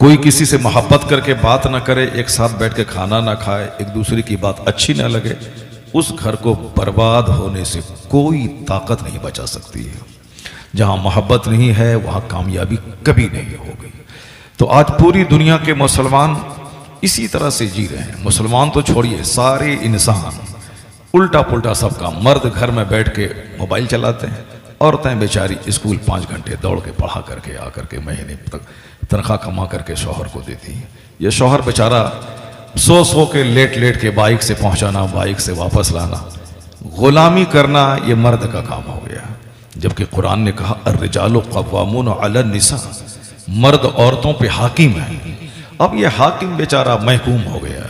कोई किसी से मोहब्बत करके बात ना करे, एक साथ बैठ के खाना ना खाए, एक दूसरे की बात अच्छी ना लगे, उस घर को बर्बाद होने से कोई ताकत नहीं बचा सकती है। जहाँ मोहब्बत नहीं है वहाँ कामयाबी कभी नहीं होगी। तो आज पूरी दुनिया के मुसलमान इसी तरह से जी रहे हैं। मुसलमान तो छोड़िए, सारे इंसान उल्टा पुल्टा सब काम। मर्द घर में बैठ के मोबाइल चलाते हैं, औरतें बेचारी स्कूल 5 घंटे दौड़ के पढ़ा करके आकर के महीने तक तनख्वाह कमा करके शौहर को देती हैं। ये शौहर बेचारा सो के लेट के बाइक से पहुंचाना, बाइक से वापस लाना, गुलामी करना, ये मर्द का काम हो गया। जबकि कुरान ने कहा अर्रिजालु क़व्वामून अला निसा, मर्द औरतों पे हाकिम है। अब ये हाकिम बेचारा महकूम हो गया,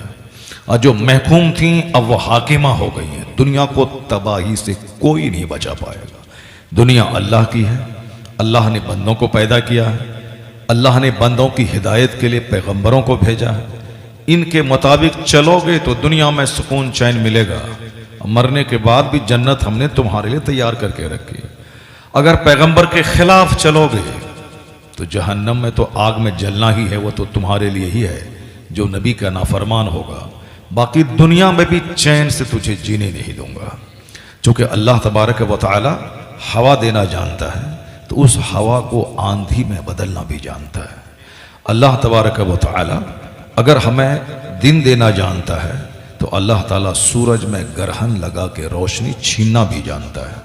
और जो महकूम थी अब वो हाकिमा हो गई है। दुनिया को तबाही से कोई नहीं बचा पाएगा। दुनिया अल्लाह की है, अल्लाह ने बंदों को पैदा किया है, अल्लाह ने बंदों की हिदायत के लिए पैगंबरों को भेजा है। इनके मुताबिक चलोगे तो दुनिया में सुकून चैन मिलेगा, मरने के बाद भी जन्नत हमने तुम्हारे लिए तैयार करके रखी। अगर पैगंबर के खिलाफ चलोगे तो जहन्नम में तो आग में जलना ही है, वो तो तुम्हारे लिए ही है जो नबी का नाफरमान होगा। बाकी दुनिया में भी चैन से तुझे जीने नहीं दूंगा। चूंकि अल्लाह तबारक व तआला हवा देना जानता है, तो उस हवा को आंधी में बदलना भी जानता है। अल्लाह तबारक व तआला अगर हमें दिन देना जानता है, तो अल्लाह ताला सूरज में ग्रहण लगा के रोशनी छीनना भी जानता है।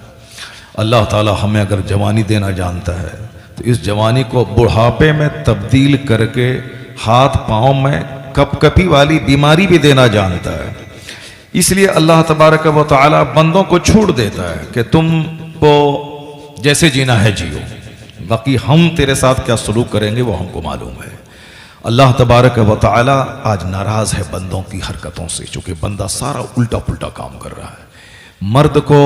अल्लाह ताला हमें अगर जवानी देना जानता है, तो इस जवानी को बुढ़ापे में तब्दील करके हाथ पांव में कपकपी वाली बीमारी भी देना जानता है। इसलिए अल्लाह तबारक व तआला बंदों को छूट देता है कि तुमको जैसे जीना है जियो, बाकी हम तेरे साथ क्या सलूक करेंगे वो हमको मालूम है। अल्लाह तबारक व तआला आज नाराज है बंदों की हरकतों से, चूंकि बंदा सारा उल्टा पुल्टा काम कर रहा है। मर्द को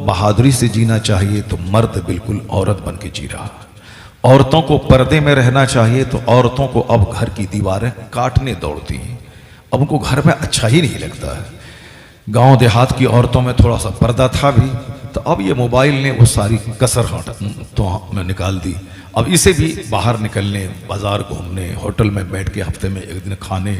बहादुरी से जीना चाहिए तो मर्द बिल्कुल औरत बन के जी रहा है। औरतों को पर्दे में रहना चाहिए तो औरतों को अब घर की दीवारें काटने दौड़ती हैं। अब उनको घर में अच्छा ही नहीं लगता है। गांव देहात की औरतों में थोड़ा सा पर्दा था भी, तो अब ये मोबाइल ने वो सारी कसर तो में निकाल दी। अब इसे भी बाहर निकलने, बाजार घूमने, होटल में बैठ के हफ्ते में एक दिन खाने,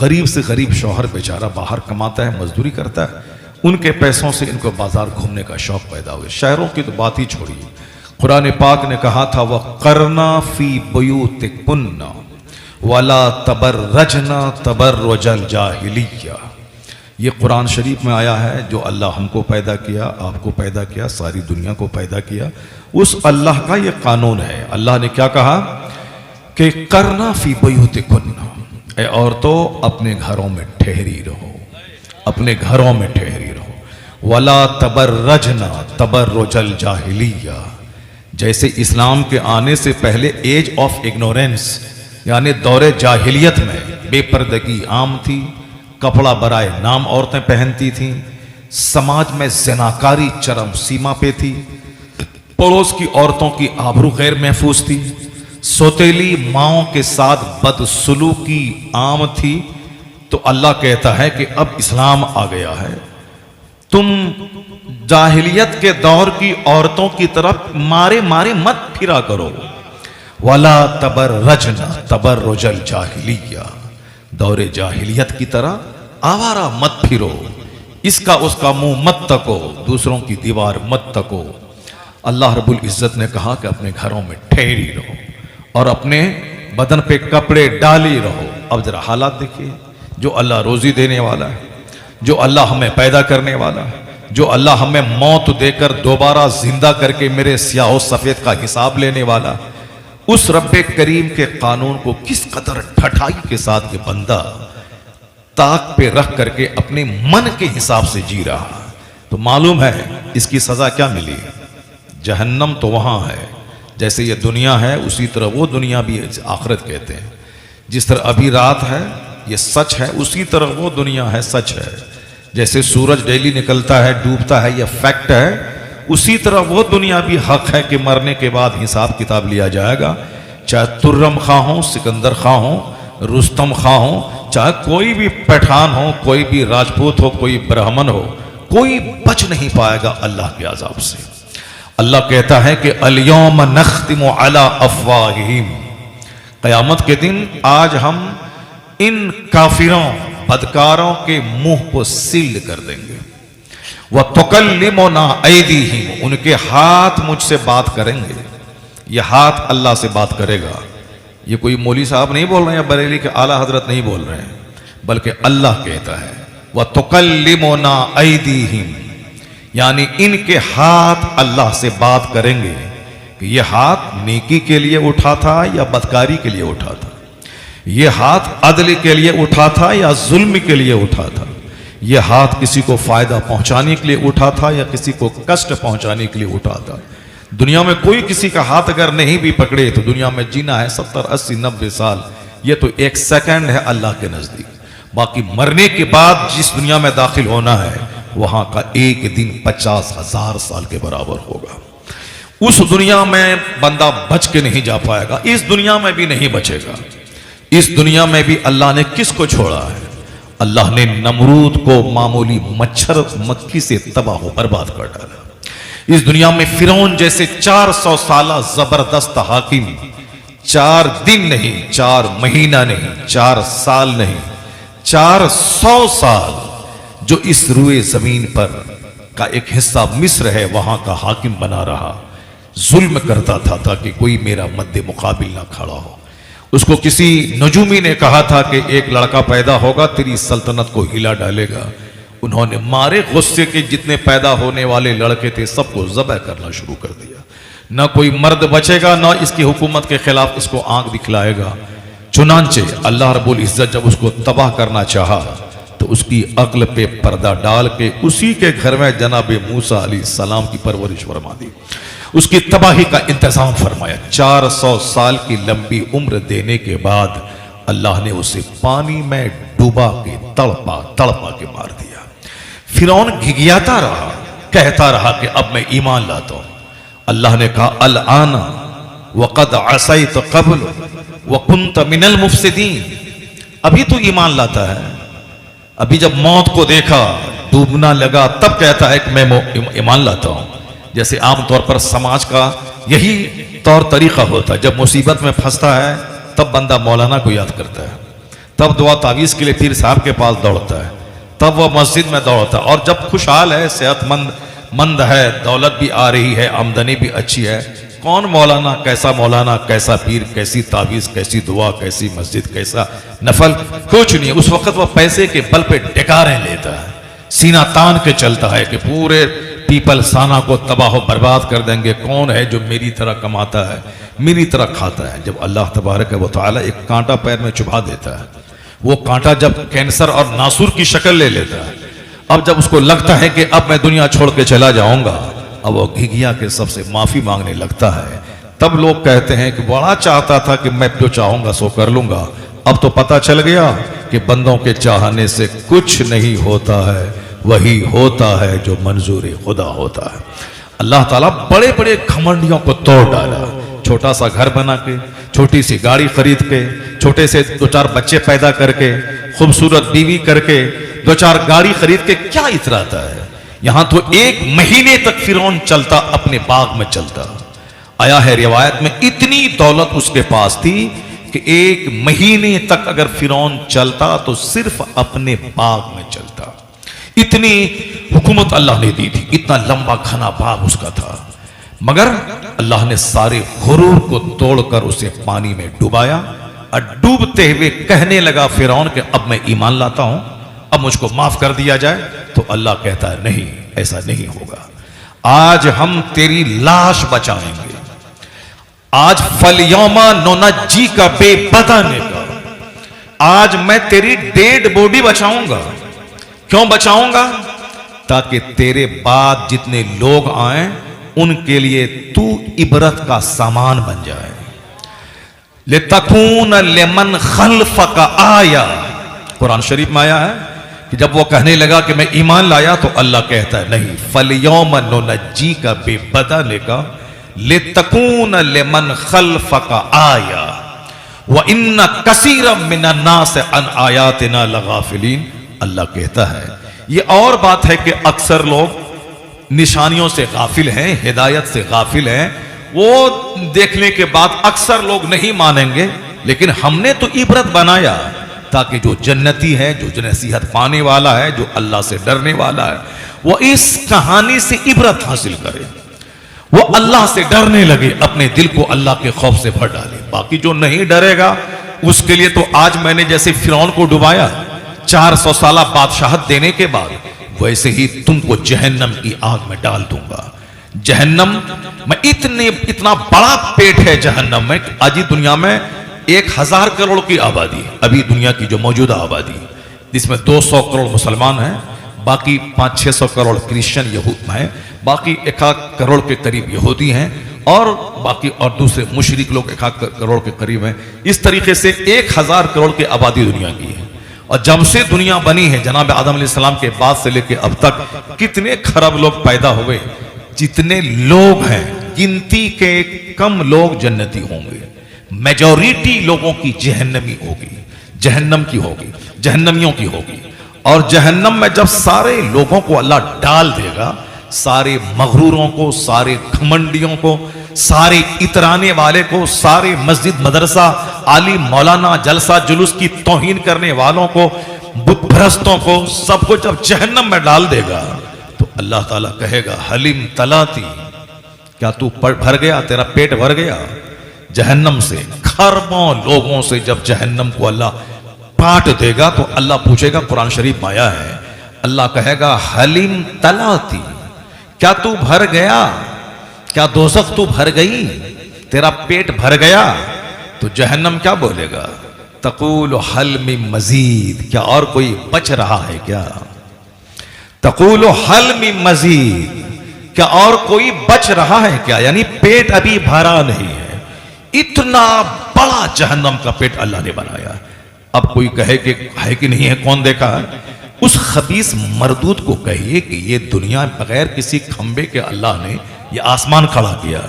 गरीब से गरीब शौहर बेचारा बाहर कमाता है, मजदूरी करता है, उनके पैसों से इनको बाजार घूमने का शौक पैदा हुआ। शहरों की तो बात ही छोड़िए, कुरान पाक ने कहा था वह करना फी बुयूतिकुन्ना वला तबर्रजना तबर्रुजल जाहिलिया। ये कुरान शरीफ में आया है। जो अल्लाह हमको पैदा किया, आपको पैदा किया, सारी दुनिया को पैदा किया, उस अल्लाह का ये कानून है। अल्लाह ने क्या कहा कि करना फी बुयूतिकुन्ना, ए औरतों अपने घरों में ठहरी रहो, अपने घरों में ठहरी रहो। वला तबर्रजना तबर्रुजल जाहिलिया, जैसे इस्लाम के आने से पहले एज ऑफ इग्नोरेंस यानी दौरे जाहिलियत में बेपर्दगी आम थी, कपड़ा बराए नाम औरतें पहनती थीं, समाज में ज़िनाकारी चरम सीमा पे थी, पड़ोस की औरतों की आबरू गैर महफूज थी, सौतेली माओं के साथ बदसलूकी आम थी। तो अल्लाह कहता है कि अब इस्लाम आ गया है, तुम जाहिलियत के दौर की औरतों की तरफ मारे मारे मत फिरा करो। वला तबर्रजना तबर्रुजल जाहिलिया, दौरे जाहिलियत की तरह आवारा मत फिरो, इसका उसका मुंह मत तको, दूसरों की दीवार मत तको। अल्लाह रब्बुल इज्जत ने कहा कि अपने घरों में ठहरी रहो और अपने बदन पे कपड़े डाली रहो। अब जरा हालात देखिए, जो अल्लाह रोजी देने वाला है, जो अल्लाह हमें पैदा करने वाला है, जो अल्लाह हमें मौत देकर दोबारा जिंदा करके मेरे स्याह सफेद का हिसाब लेने वाला, उस रब्बे करीम के कानून को किस कदर ठठाई के साथ ये बंदा ताक पे रख करके अपने मन के हिसाब से जी रहा, तो मालूम है इसकी सजा क्या मिली। जहन्नम तो वहां है, जैसे ये दुनिया है उसी तरह वो दुनिया भी है, आखिरत कहते हैं। जिस तरह अभी रात है ये सच है, उसी तरह वो दुनिया है, सच है। जैसे सूरज डेली निकलता है डूबता है, ये फैक्ट है, उसी तरह वो दुनिया भी हक है कि मरने के बाद हिसाब किताब लिया जाएगा। चाहे तुर्रम खां हो, सिकंदर खां हो, रुस्तम खां हो, चाहे कोई भी पठान हो, कोई भी राजपूत हो, कोई ब्राह्मण हो, कोई बच नहीं पाएगा अल्लाह के अजाब से। अल्लाह कहता है कि अल यौम नख्तिमु अला अफवाहिहिम, क़यामत के दिन आज हम इन काफिरों बदकारों के मुंह को सील्ड कर देंगे। वह तुकल्लिमुना ऐदीहिम, उनके हाथ मुझसे बात करेंगे। यह हाथ अल्लाह से बात करेगा। ये कोई मौली साहब नहीं बोल रहे हैं या बरेली के आला हजरत नहीं बोल रहे हैं, बल्कि अल्लाह कहता है वह तुकल्लिमुना ऐदीहिम, यानी इनके हाथ अल्लाह से बात करेंगे कि यह हाथ नेकी के लिए उठा था या बदकारी के लिए उठा था, यह हाथ अदल के लिए उठा था या जुल्म के लिए उठा था, यह हाथ किसी को फायदा पहुंचाने के लिए उठा था या किसी को कष्ट पहुंचाने के लिए उठा था। दुनिया में कोई किसी का हाथ अगर नहीं भी पकड़े तो दुनिया में जीना है 70, 80, 90 साल, ये तो एक सेकंड है अल्लाह के नजदीक। बाकी मरने के बाद जिस दुनिया में दाखिल होना है वहां का एक दिन 50,000 साल के बराबर होगा। उस दुनिया में बंदा बच के नहीं जा पाएगा, इस दुनिया में भी नहीं बचेगा। इस दुनिया में भी अल्लाह ने किसको छोड़ा है? अल्लाह ने नमरूद को मामूली मच्छर मक्खी से तबाह बर्बाद कर डाला। इस दुनिया में फिरौन जैसे 400 साल जबरदस्त हाकिम, 4 दिन नहीं, 4 महीना नहीं, 4 साल नहीं, 400 साल जो इस रुए जमीन पर का एक हिस्सा मिस्र है वहां का हाकिम बना रहा, जुल्म करता था ताकि कोई मेरा मद्दे मुकाबिल ना खड़ा हो। उसको किसी नजूमी ने कहा था कि एक लड़का पैदा होगा तेरी सल्तनत को हिला डालेगा। उन्होंने मारे गुस्से के जितने पैदा होने वाले लड़के थे सबको ज़बह करना शुरू कर दिया। ना कोई मर्द बचेगा, ना इसकी हुकूमत के खिलाफ इसको आंख दिखलाएगा। चुनांचे अल्लाह रब्बुल इज्जत जब उसको तबाह करना चाहा तो उसकी अक्ल पे पर्दा डाल के उसी के घर में जनाब मूसा अलैहिस्सलाम की परवरिश फरमा दी, उसकी तबाही का इंतजाम फरमाया। 400 साल की लंबी उम्र देने के बाद अल्लाह ने उसे पानी में डूबा के तड़पा तड़पा के मार दिया। फिरौन घिघियाता रहा, कहता रहा कि अब मैं ईमान लाता हूं। अल्लाह ने कहा अल आना वक़द असैत क़ब्ल व कुन्त मिनल मुफ़सिदीन, अभी तो ईमान लाता है, अभी जब मौत को देखा डूबना लगा तब कहता है कि मैं ईमान लाता हूं। जैसे आमतौर पर समाज का यही तौर तरीका होता है, जब मुसीबत में फंसता है तब बंदा मौलाना को याद करता है, तब दुआ तावीज़ के लिए पीर साहब के पास दौड़ता है, तब वह मस्जिद में दौड़ता है। और जब खुशहाल है, सेहतमंद है, दौलत भी आ रही है, आमदनी भी अच्छी है, कौन मौलाना, कैसा पीर, कैसी तावीज़, कैसी दुआ, कैसी मस्जिद, कैसा नफल, कुछ नहीं। उस वक्त वह पैसे के बल पे डकारें लेता है, सीना तान के चलता है कि पूरे पीपल साना को तबाह बर्बाद कर देंगे। कौन है जो मेरी तरह कमाता है, मेरी तरह खाता है? जब अल्लाह तबारक व तआला एक कांटा पैर में चुभा देता है, वो कांटा जब कैंसर और नासूर की शक्ल ले लेता है, अब जब उसको लगता है कि अब मैं दुनिया छोड़ के चला जाऊंगा, अब वो घिघिया के सबसे माफी मांगने लगता है। तब लोग कहते हैं कि बड़ा चाहता था कि मैं जो चाहूंगा सो कर लूंगा, अब तो पता चल गया कि बंदों के चाहने से कुछ नहीं होता है, वही होता है जो मंजूर खुदा होता है। अल्लाह ताला बड़े बड़े घमंडियों को तोड़ डाला। छोटा सा घर बना के, छोटी सी गाड़ी खरीद के, छोटे से 2-4 बच्चे पैदा करके, खूबसूरत बीवी करके, 2-4 गाड़ी खरीद के क्या इतराता है? यहां तो 1 महीने तक फिरौन चलता, अपने बाग में चलता। आया है रिवायत में इतनी दौलत उसके पास थी कि 1 महीने तक अगर फिरौन चलता तो सिर्फ अपने बाग में चलता। इतनी हुकूमत अल्लाह ने दी थी, इतना लंबा घना बाग उसका था। मगर अल्लाह ने सारे गुरूर को तोड़कर उसे पानी में डुबाया और डूबते हुए कहने लगा फिरौन कि अब मैं ईमान लाता हूं, अब मुझको माफ कर दिया जाए। तो अल्लाह कहता है नहीं, ऐसा नहीं होगा। आज हम तेरी लाश बचाएंगे, आज फलयौमा नुनज्जी का बेबदने का, आज मैं तेरी डेड बॉडी बचाऊंगा। क्यों बचाऊंगा? ताकि तेरे बाद जितने लोग आए उनके लिए तू इबरत का सामान बन जाए। लितकून लिमन खल्फक आया, कुरान शरीफ में आया है कि जब वो कहने लगा कि मैं ईमान लाया तो अल्लाह कहता है नहीं, फलयौम नुनज्जी का बेबदने का लितकून लिमन खल्फक आया व इन्ना कसीरम मिनन नास अन आयातिना लगाफिलीन। अल्लाह कहता है ये और बात है कि अक्सर लोग निशानियों से गाफिल हैं, हिदायत से गाफिल हैं। वो देखने के बाद अक्सर लोग नहीं मानेंगे, लेकिन हमने तो इबरत बनाया ताकि जो जन्नती है, जो नसीहत पाने वाला है, जो अल्लाह से डरने वाला है, वो इस कहानी से इबरत हासिल करे, वो अल्लाह से डरने लगे, अपने दिल को अल्लाह के खौफ से भर डाले। बाकी जो नहीं डरेगा उसके लिए तो आज मैंने जैसे फिरौन को डुबाया 400 साल बादशाहत देने के बाद, वैसे ही तुमको जहन्नम की आग में डाल दूंगा। जहन्नम में इतना बड़ा पेट है जहन्नम में, आज ही दुनिया में 1000 करोड़ की आबादी, अभी दुनिया की जो मौजूदा आबादी, जिसमें 200 करोड़ मुसलमान हैं, बाकी 500-600 करोड़ क्रिश्चियन यहूद हैं, बाकी 1 करोड़ के करीब यहूदी हैं, और बाकी और दूसरे मुशरिक लोग 1 करोड़ के करीब हैं। इस तरीके से 1000 करोड़ की आबादी दुनिया की है। और जब से दुनिया बनी है, जनाब आदम अलैहिस्सलाम के बाद से लेकर अब तक कितने खरब लोग पैदा हुए, जितने लोग हैं गिनती के कम लोग जन्नती होंगे, मेजॉरिटी लोगों की जहन्नमी होगी, जहन्नम की होगी, जहन्नमियों की होगी। और जहन्नम में जब सारे लोगों को अल्लाह डाल देगा, सारे मगरूरों को, सारे घमंडियों को, सारे इतराने वाले को, सारे मस्जिद मदरसा आलिम मौलाना जलसा जुलूस की तौहीन करने वालों को, बुतपरस्तों को, सबको जब जहन्नम में डाल देगा तो अल्लाह ताला कहेगा हलीम तलाती, क्या तू भर गया, तेरा पेट भर गया? जहन्नम से खरबों लोगों से जब जहन्नम को अल्लाह पाट देगा तो अल्लाह पूछेगा, कुरान शरीफ में आया है, अल्लाह कहेगा हलीम तलाती, क्या तू भर गया? क्या दोज़ख तू भर गई? तेरा पेट भर गया? तो जहन्नम क्या बोलेगा? तक़ूल हल मिन मजीद, क्या और कोई बच रहा है क्या? तक़ूल हल मिन मजीद, क्या और कोई बच रहा है क्या? यानी पेट अभी भरा नहीं है। इतना बड़ा जहन्नम का पेट अल्लाह ने बनाया। अब कोई कहे कि है कि नहीं है, कौन देखा है? उस खबीस मरदूद को कहिए कि ये दुनिया बगैर किसी खंबे के अल्लाह ने ये आसमान खड़ा किया।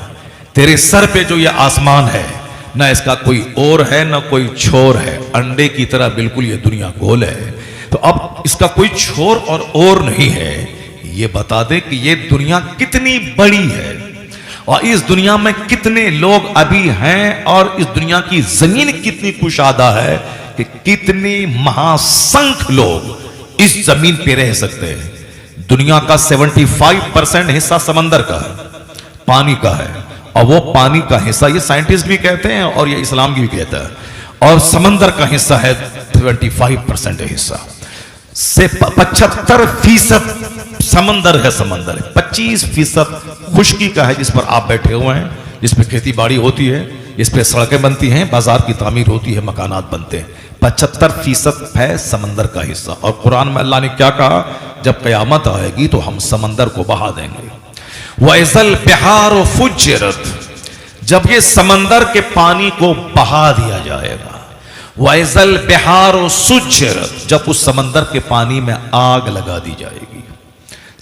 तेरे सर पे जो ये आसमान है, ना इसका कोई और है ना कोई छोर है, अंडे की तरह बिल्कुल ये दुनिया गोल है। तो अब इसका कोई छोर और नहीं है। ये बता दे कि ये दुनिया कितनी बड़ी है और इस दुनिया में कितने लोग अभी हैं, और इस दुनिया की जमीन कितनी कुशादा है कि कितने महासंख्य लोग इस जमीन पे रह सकते हैं। दुनिया का 75% हिस्सा समंदर का है, पानी का है, और वो पानी का हिस्सा ये साइंटिस्ट भी कहते हैं और ये इस्लाम भी कहता है, और समंदर का हिस्सा है 25% हिस्सा से 75% समंदर है, समंदर है। 25% खुश्की का है जिस पर आप बैठे हुए हैं, जिस पर खेती बाड़ी होती है, जिस पर सड़कें बनती हैं, बाजार की तामीर होती है, मकानात बनते हैं। 75% है समंदर का हिस्सा। और कुरान में अल्लाह ने क्या कहा? जब कयामत आएगी तो हम समंदर को बहा देंगे। वैज़ल बिहार फुज्जिरत, जब ये समंदर के पानी को बहा दिया जाएगा। वैज़ल बिहार सुज्जिरत, जब उस समंदर के पानी में आग लगा दी जाएगी।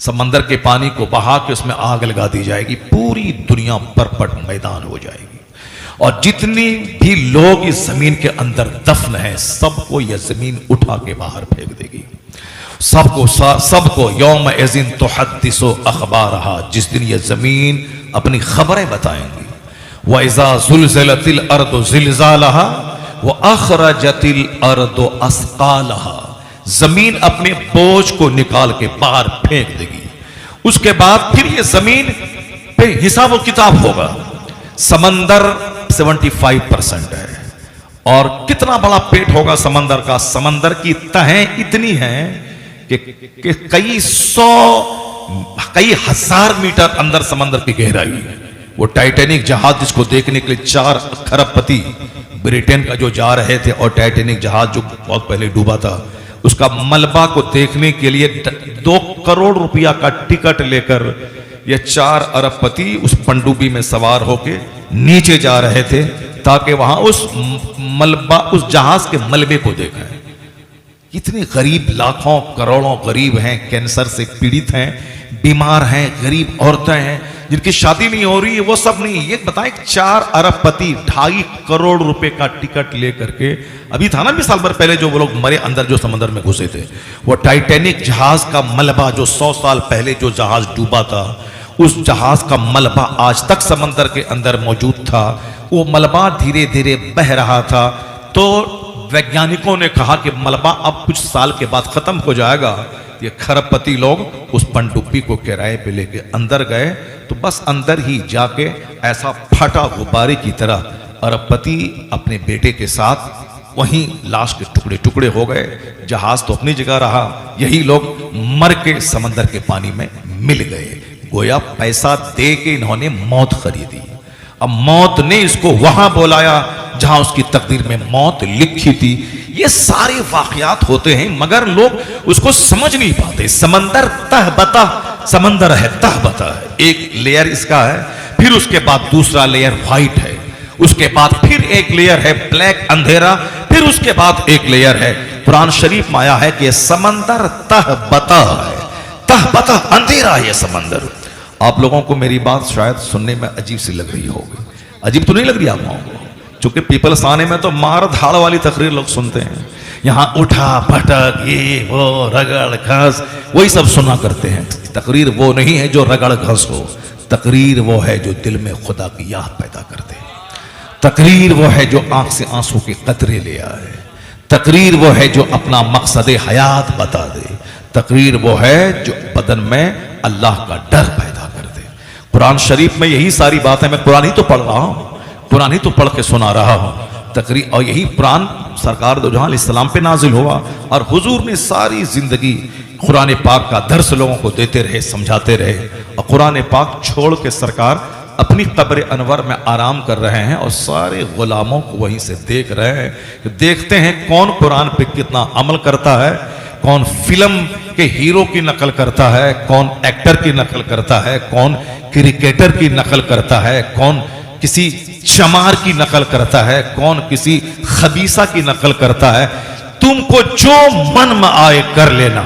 समंदर के पानी को बहा के उसमें आग लगा दी जाएगी, पूरी दुनिया परपट मैदान हो जाएगी। और जितनी भी लोग इस जमीन के अंदर दफन हैं, सबको यह जमीन उठा के बाहर फेंक देगी। सबको यौम इज़िन तुहद्दिसु अखबारहा, जिस दिन यह जमीन अपनी खबरें बताएंगी। व इज़ा ज़ुलज़िलतिल अर्दु ज़िलज़ालहा व अखरजतिल अर्दु अस्क़ालहा, जमीन अपने बोझ को निकाल के बाहर फेंक देगी। उसके बाद फिर यह जमीन पे हिसाब व किताब होगा। समंदर 75% है, और कितना बड़ा पेट होगा समंदर का? समंदर की तहें इतनी हैं कि कई हजार मीटर अंदर समंदर की गहराई है। वो टाइटैनिक जहाज जिसको देखने के लिए 4 खरबपति ब्रिटेन का जो जा रहे थे, और टाइटैनिक जहाज जो बहुत पहले डूबा था, उसका मलबा को देखने के लिए 2 करोड़ रुपया का टिकट लेकर ये 4 अरबपति उस पनडुब्बी में सवार होके नीचे जा रहे थे, ताकि वहां उस मलबा, उस जहाज के मलबे को देखें। कितने गरीब, लाखों करोड़ों गरीब हैं, कैंसर से पीड़ित हैं, बीमार हैं, गरीब औरतें हैं जिनकी शादी नहीं हो रही है, वो सब नहीं। ये बताएं 4 अरबपति 2.5 करोड़ रुपए का टिकट लेकर के, अभी था ना 20 साल भर पहले जो वो लोग मरे अंदर, जो समंदर में घुसे थे, वो टाइटैनिक जहाज का मलबा, जो 100 साल पहले जो जहाज डूबा था, उस जहाज का मलबा आज तक समंदर के अंदर मौजूद था। वो मलबा धीरे धीरे बह रहा था, तो वैज्ञानिकों ने कहा कि मलबा अब कुछ साल के बाद खत्म हो जाएगा। ये खरबपति लोग उस पनडुब्बी को किराए पे लेके अंदर गए, तो बस अंदर ही जाके ऐसा फटा गुब्बारे की तरह अरबपति अपने बेटे के साथ वहीं लाश के टुकड़े टुकड़े हो गए। जहाज तो अपनी जगह रहा, यही लोग मर के समंदर के पानी में मिल गए। गोया पैसा दे के इन्होंने मौत खरीदी। अब मौत ने इसको वहां बुलाया जहां उसकी तकदीर में मौत लिखी थी। ये सारे वाकयात होते हैं मगर लोग उसको समझ नहीं पाते। समंदर तहबता समंदर है, तहबता है, एक लेयर इसका है, फिर उसके बाद दूसरा लेयर व्हाइट है, उसके बाद फिर एक लेयर है ब्लैक अंधेरा, फिर उसके बाद एक लेयर है। कुरान शरीफ में आया है कि समंदर तहबता है, तहबता अंधेरा है ये समंदर। आप लोगों को मेरी बात शायद सुनने में अजीब सी लग रही होगी। अजीब तो नहीं लग रही आप लोगों को, चूंकि पीपल्स आने में तो मार धाड़ वाली तकरीर लोग सुनते हैं। यहां उठा भटक ये वो रगड़ घस वही सब सुना करते हैं। तकरीर वो नहीं है जो रगड़ घस हो, तकरीर वो है जो दिल में खुदा की याद पैदा कर दे। तकरीर वो है जो आंख से आंसू के कतरे ले आए। तकरीर वो है जो अपना मकसद हयात बता दे। तकरीर वो है जो बदन में अल्लाह का डर पैदा कर दे। कुरान शरीफ में यही सारी बातें, मैं कुरान ही तो पढ़ रहा हूं, कुरान ही तो पढ़ के सुना रहा हूं। तकरीर और यही कुरान सरकार दो जहां अलैहिस्सलाम पे नाजिल हुआ और हुजूर ने सारी जिंदगी कुरान पाक का दर्स लोगों को देते रहे, समझाते रहे। और कुरान पाक छोड़ के सरकार अपनी कब्र अनवर में आराम कर रहे हैं और सारे गुलामों को वहीं से देख रहे हैं। देखते हैं कौन कुरान पे कितना अमल करता है, कौन फिल्म के हीरो की नकल करता है, कौन एक्टर की नकल करता है, कौन क्रिकेटर की नकल करता है, कौन किसी चमार की नकल करता है, कौन किसी खबीसा की नकल करता है। तुमको जो मन में आए कर लेना।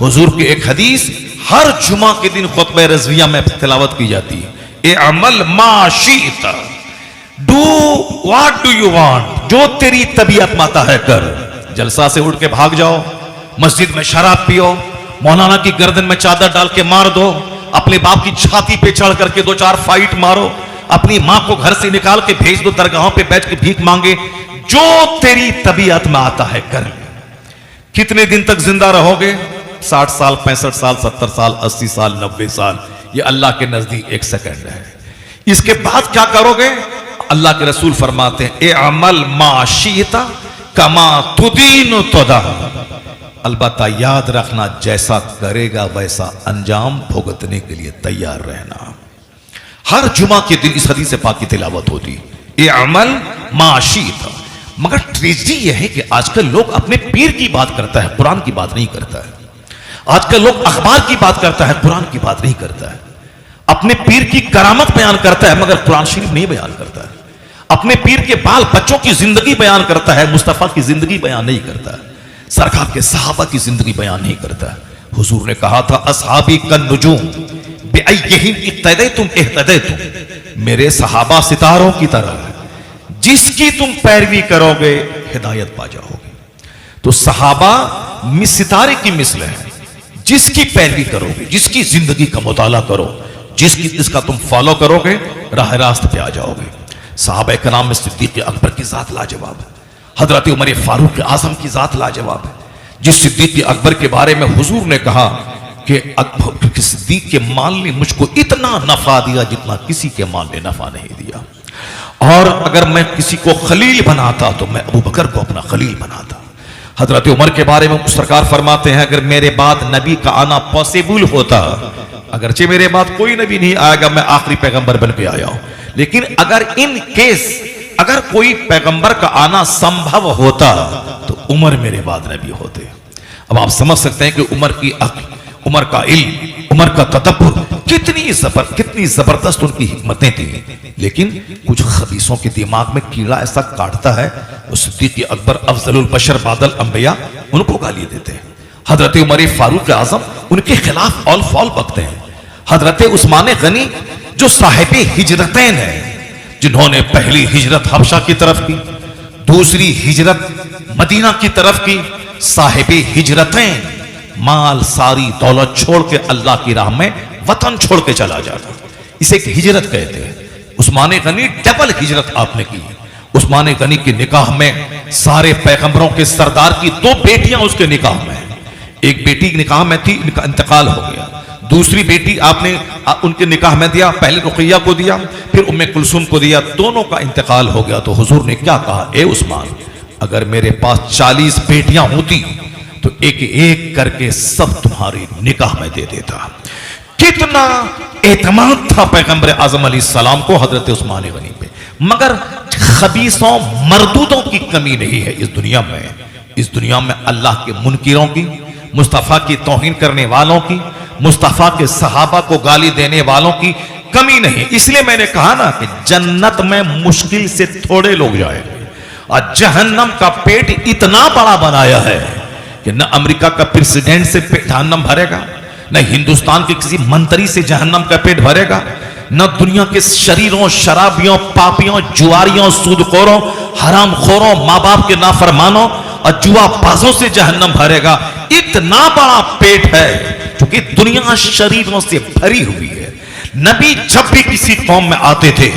हुजूर की एक हदीस हर जुमा के दिन खुतबे रज़विया में तिलावत की जाती है। ए अमल माशीता, do what do you want, जो तेरी तबीयत माता है कर। जलसा से उठ के भाग जाओ, मस्जिद में शराब पियो, मौलाना की गर्दन में चादर डाल के मार दो, अपने बाप की छाती पे चढ़ करके 2-4 फाइट मारो, अपनी मां को घर से निकाल के भेज दो दरगाहों पे बैठ के भीख मांगे। जो तेरी तबीयत में आता है कर। कितने दिन तक जिंदा रहोगे? 60 साल, 65 साल, 70 साल, 80 साल, 90 साल। ये अल्लाह के नजदीक 1 सेकंड है। इसके बाद क्या करोगे? अल्लाह के रसूल फरमाते हैं, ए अमल माशीता कमा तुदीन तुदा। अलबत्ता याद रखना, जैसा करेगा वैसा अंजाम भुगतने के लिए तैयार रहना। हर जुमा के दिन इस हदीस पाक की तिलावत होती, ए अमल माशीता। मगर ट्रेजेडी यह है कि आजकल लोग अपने पीर की बात करता है, कुरान की बात नहीं करता है। आजकल लोग अखबार की बात करता है, कुरान की बात नहीं करता है। अपने पीर की करामत बयान करता है मगर कुरान शरीफ नहीं बयान करता है। अपने पीर के बाल बच्चों की जिंदगी बयान करता है, मुस्तफा की जिंदगी बयान नहीं करता है। सरकार के सहाबा की जिंदगी बयान नहीं करता है। हुजूर ने कहा था, असहाबी कन नुजूम बिअय्यहिम इक्तदैतुम इहतदैतुम। मेरे सहाबा सितारों की तरह है, जिसकी तुम पैरवी करोगे हिदायत पा जाओगे। तो सहाबा सितारे की मिसल है, जिसकी पैरवी करोगे, जिसकी जिंदगी का मुताला करो, जिसका तुम फॉलो करोगे, राह रास्त पे आ जाओगे। सहाबा कराम में सिद्दीक अकबर की जात लाजवाब है, हजरत उमर फारूक आजम की जात लाजवाब है। जिस सिद्दीक अकबर के बारे में हुजूर ने कहा कि सिद्दीक के माल ने मुझको इतना नफा दिया जितना किसी के माल ने नफा नहीं दिया, और अगर मैं किसी को खलील बनाता तो मैं अबू बकर को अपना खलील बनाता। हजरत उमर के बारे में सरकार फरमाते हैं, अगर मेरे बाद नबी का आना पॉसिबल होता, अगरचे मेरे बाद कोई नबी नहीं आएगा, मैं आखिरी पैगंबर बन के आया हूं, लेकिन अगर इन केस अगर कोई पैगंबर का आना संभव होता तो उमर मेरे बाद नबी होते। अब आप समझ सकते हैं कि उमर की अक्ल, उमर का इल्म, उमर का तदब्बुर कितनी जबरदस्त उनकी हिकमतें थी। लेकिन कुछ खबीसों के दिमाग में कीड़ा ऐसा काटता है, वो सिद्दीक अकबर अफजलुल बशर बादल अंबिया उनको गाली देते हैं। हजरत उमर फारूक आजम उनके खिलाफ ऑल फॉल बकते हैं। हजरत उस्मान गनी जो साहिब हिजरतैन है, जिन्होंने पहली हिजरत हबशा की तरफ की, दूसरी हिजरत मदीना की तरफ की, साहिब हिजरतैन, माल सारी दौलत छोड़ के अल्लाह की राह में वतन छोड़ के चला जाता, इसे एक हिजरत कहते हैं। उस्मान गनी डबल हिजरत आपने की। उस्मान गनी के निकाह में सारे पैगंबरों के सरदार की 2 बेटियां उसके निकाह में, एक बेटी निकाह में थी, इनका इंतकाल हो गया, दूसरी बेटी आपने उनके निकाह में दिया, पहले रुकैया को दिया, फिर उम्मे कुलसूम को दिया, दोनों का इंतकाल हो गया। तो हुजूर ने क्या कहा, ए उस्मान, अगर मेरे पास 40 बेटियां होती तो एक एक करके सब तुम्हारे निकाह में दे देता। कितना एतमाद था पैगंबर आजम अलैहिस्सलाम को हजरत उस्मान गनी पे। मगर खबीसों मरदूदों की कमी नहीं है इस दुनिया में। इस दुनिया में अल्लाह के मुनकिरों की, मुस्तफ़ा की तौहीन करने वालों की, मुस्तफ़ा के सहाबा को गाली देने वालों की कमी नहीं। इसलिए मैंने कहा ना कि जन्नत में मुश्किल से थोड़े लोग जाएंगे और जहन्नम का पेट इतना बड़ा बनाया है कि न अमेरिका का प्रेसिडेंट से जहन्नम भरेगा, न हिंदुस्तान के किसी मंत्री से जहन्नम का पेट भरेगा, न दुनिया के शरीरों, शराबियों, पापियों, जुआरियों, सूदखोरों, हरामखोरों, माँ बाप के नाफरमानों और जुआबाजों से जहन्नम भरेगा। इतना बड़ा पेट है क्योंकि दुनिया शरीरों से भरी हुई है। नबी जब भी किसी कौम में आते थे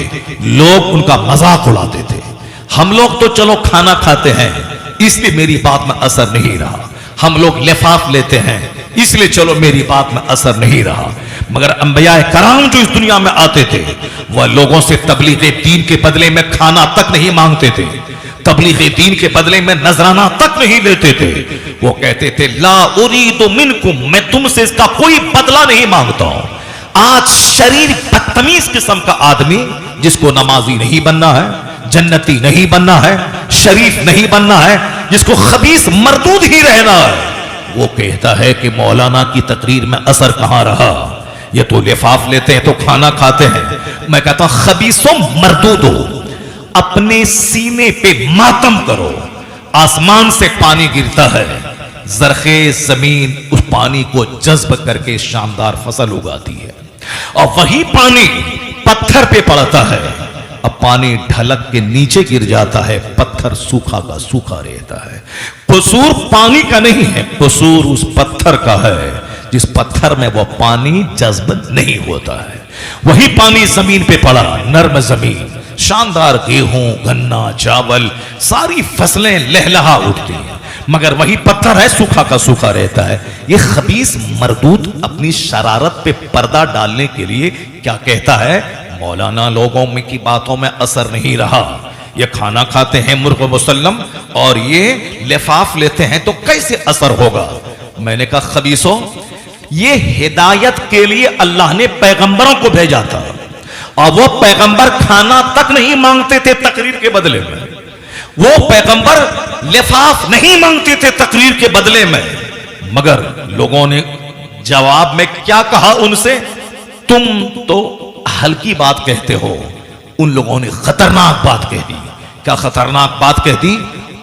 लोग उनका मजाक उड़ाते थे। हम लोग तो चलो खाना खाते हैं इसलिए मेरी बात में असर नहीं रहा, हम लोग लिफाफ लेते हैं इसलिए चलो मेरी बात में असर नहीं रहा। मगर अंबिया कराम जो इस दुनिया में आते थे वह लोगों से तबलीग दीन के बदले में खाना तक नहीं मांगते थे, तबलीग दीन के बदले में नजराना तक नहीं लेते थे। वो कहते थे ला उरीदु मिनकुम, मैं तुमसे इसका कोई बदला नहीं मांगता हूं। आज शरीर बदतमीज किस्म का आदमी जिसको नमाजी नहीं बनना है, जन्नती नहीं बनना है, शरीफ नहीं बनना है, जिसको खबीस मरदूद ही रहना है, वो कहता है कि मौलाना की तकरीर में असर कहां रहा, ये तो लिफाफ लेते हैं तो खाना खाते हैं। मैं कहता हूं खबीसों मरदूदो, अपने सीने पे मातम करो। आसमान से पानी गिरता है, जरखेज जमीन उस पानी को जज्ब करके शानदार फसल उगाती है और वही पानी पत्थर पे पड़ता है। अब पानी ढलक के नीचे गिर जाता है, पत्थर सूखा का सूखा रहता है। कसूर पानी का नहीं है, कसूर उस पत्थर का है जिस पत्थर में वो पानी जज्ब नहीं होता है। वही पानी जमीन पे पड़ा, नर्म जमीन, शानदार गेहूं, गन्ना, चावल, सारी फसलें लहलहा उठती हैं, मगर वही पत्थर है सूखा का सूखा रहता है। ये खबीस मरदूद अपनी शरारत पे पर्दा डालने के लिए क्या कहता है, मौलाना लोगों में की बातों में असर नहीं रहा, ये खाना खाते हैं मुर्ग मुसल्लम और ये लिफाफ लेते हैं तो कैसे असर होगा। मैंने कहा खबीसों, ये हिदायत के लिए अल्लाह ने पैगंबरों को भेजा था और वो पैगंबर खाना तक नहीं मांगते थे तकरीर के बदले में, वो पैगंबर लिफाफ नहीं मांगते थे तकरीर के बदले में। मगर लोगों ने जवाब में क्या कहा उनसे, तुम तो हल्की बात कहते हो। उन लोगों ने खतरनाक बात कह दी। क्या खतरनाक बात कह दी?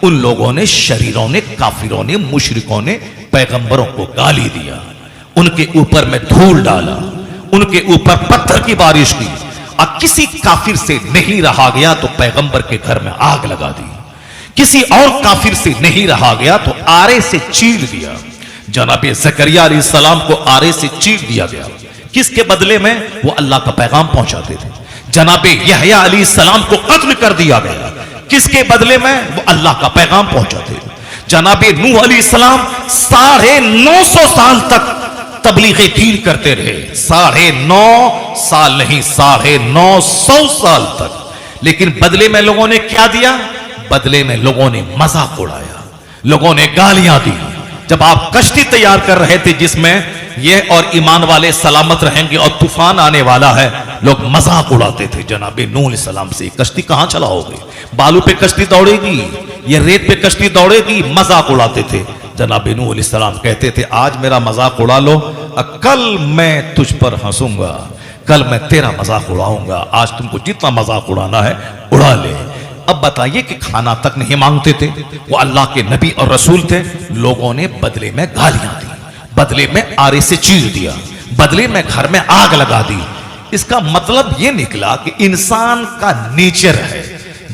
उन लोगों ने, शरीरों ने, काफिरों ने, मुशरिकों ने पैगंबरों को गाली दिया, उनके ऊपर में धूल डाला, उनके ऊपर पत्थर की बारिश की। अब किसी काफिर से नहीं रहा गया तो पैगंबर के घर में आग लगा दी, किसी और काफिर से नहीं रहा गया तो आरे से चीर दिया। जनाब ज़करिया अलैहिस्सलाम को आरे से चीर दिया गया, किसके बदले में? वो अल्लाह का पैगाम पहुंचाते थे। जनाब यहया अलैहिस्सलाम को कत्ल कर दिया गया, किसके बदले में? वो अल्लाह का पैगाम पहुंचाते थे। जनाब नूह अलैहिस्सलाम 950 साल तक तबलीग दीन करते रहे, 950 साल नहीं, 950 साल तक। लेकिन बदले में लोगों ने क्या दिया? बदले में लोगों ने मजाक उड़ाया, लोगों ने गालियां दी। जब आप कश्ती तैयार कर रहे थे जिसमें ये और ईमान वाले सलामत रहेंगे और तूफान आने वाला है, लोग मजाक उड़ाते थे जनाब नूह अलैहिस्सलाम से, कश्ती कहां चलाओगे, बालू पे कश्ती दौड़ेगी, ये रेत पे कश्ती दौड़ेगी, मजाक उड़ाते थे। जनाब नूह अलैहिस्सलाम कहते थे आज मेरा मजाक उड़ा लो, कल मैं तुझ पर हंसूंगा, कल मैं तेरा मजाक उड़ाऊंगा, आज तुमको जितना मजाक उड़ाना है उड़ा ले। अब बताइए कि खाना तक नहीं मांगते थे, वो अल्लाह के नबी और रसूल थे। लोगों ने बदले में गालियां दी, बदले में आरे से चीर दिया, बदले में घर में आग लगा दी। इसका मतलब यह निकला कि इंसान का नेचर है,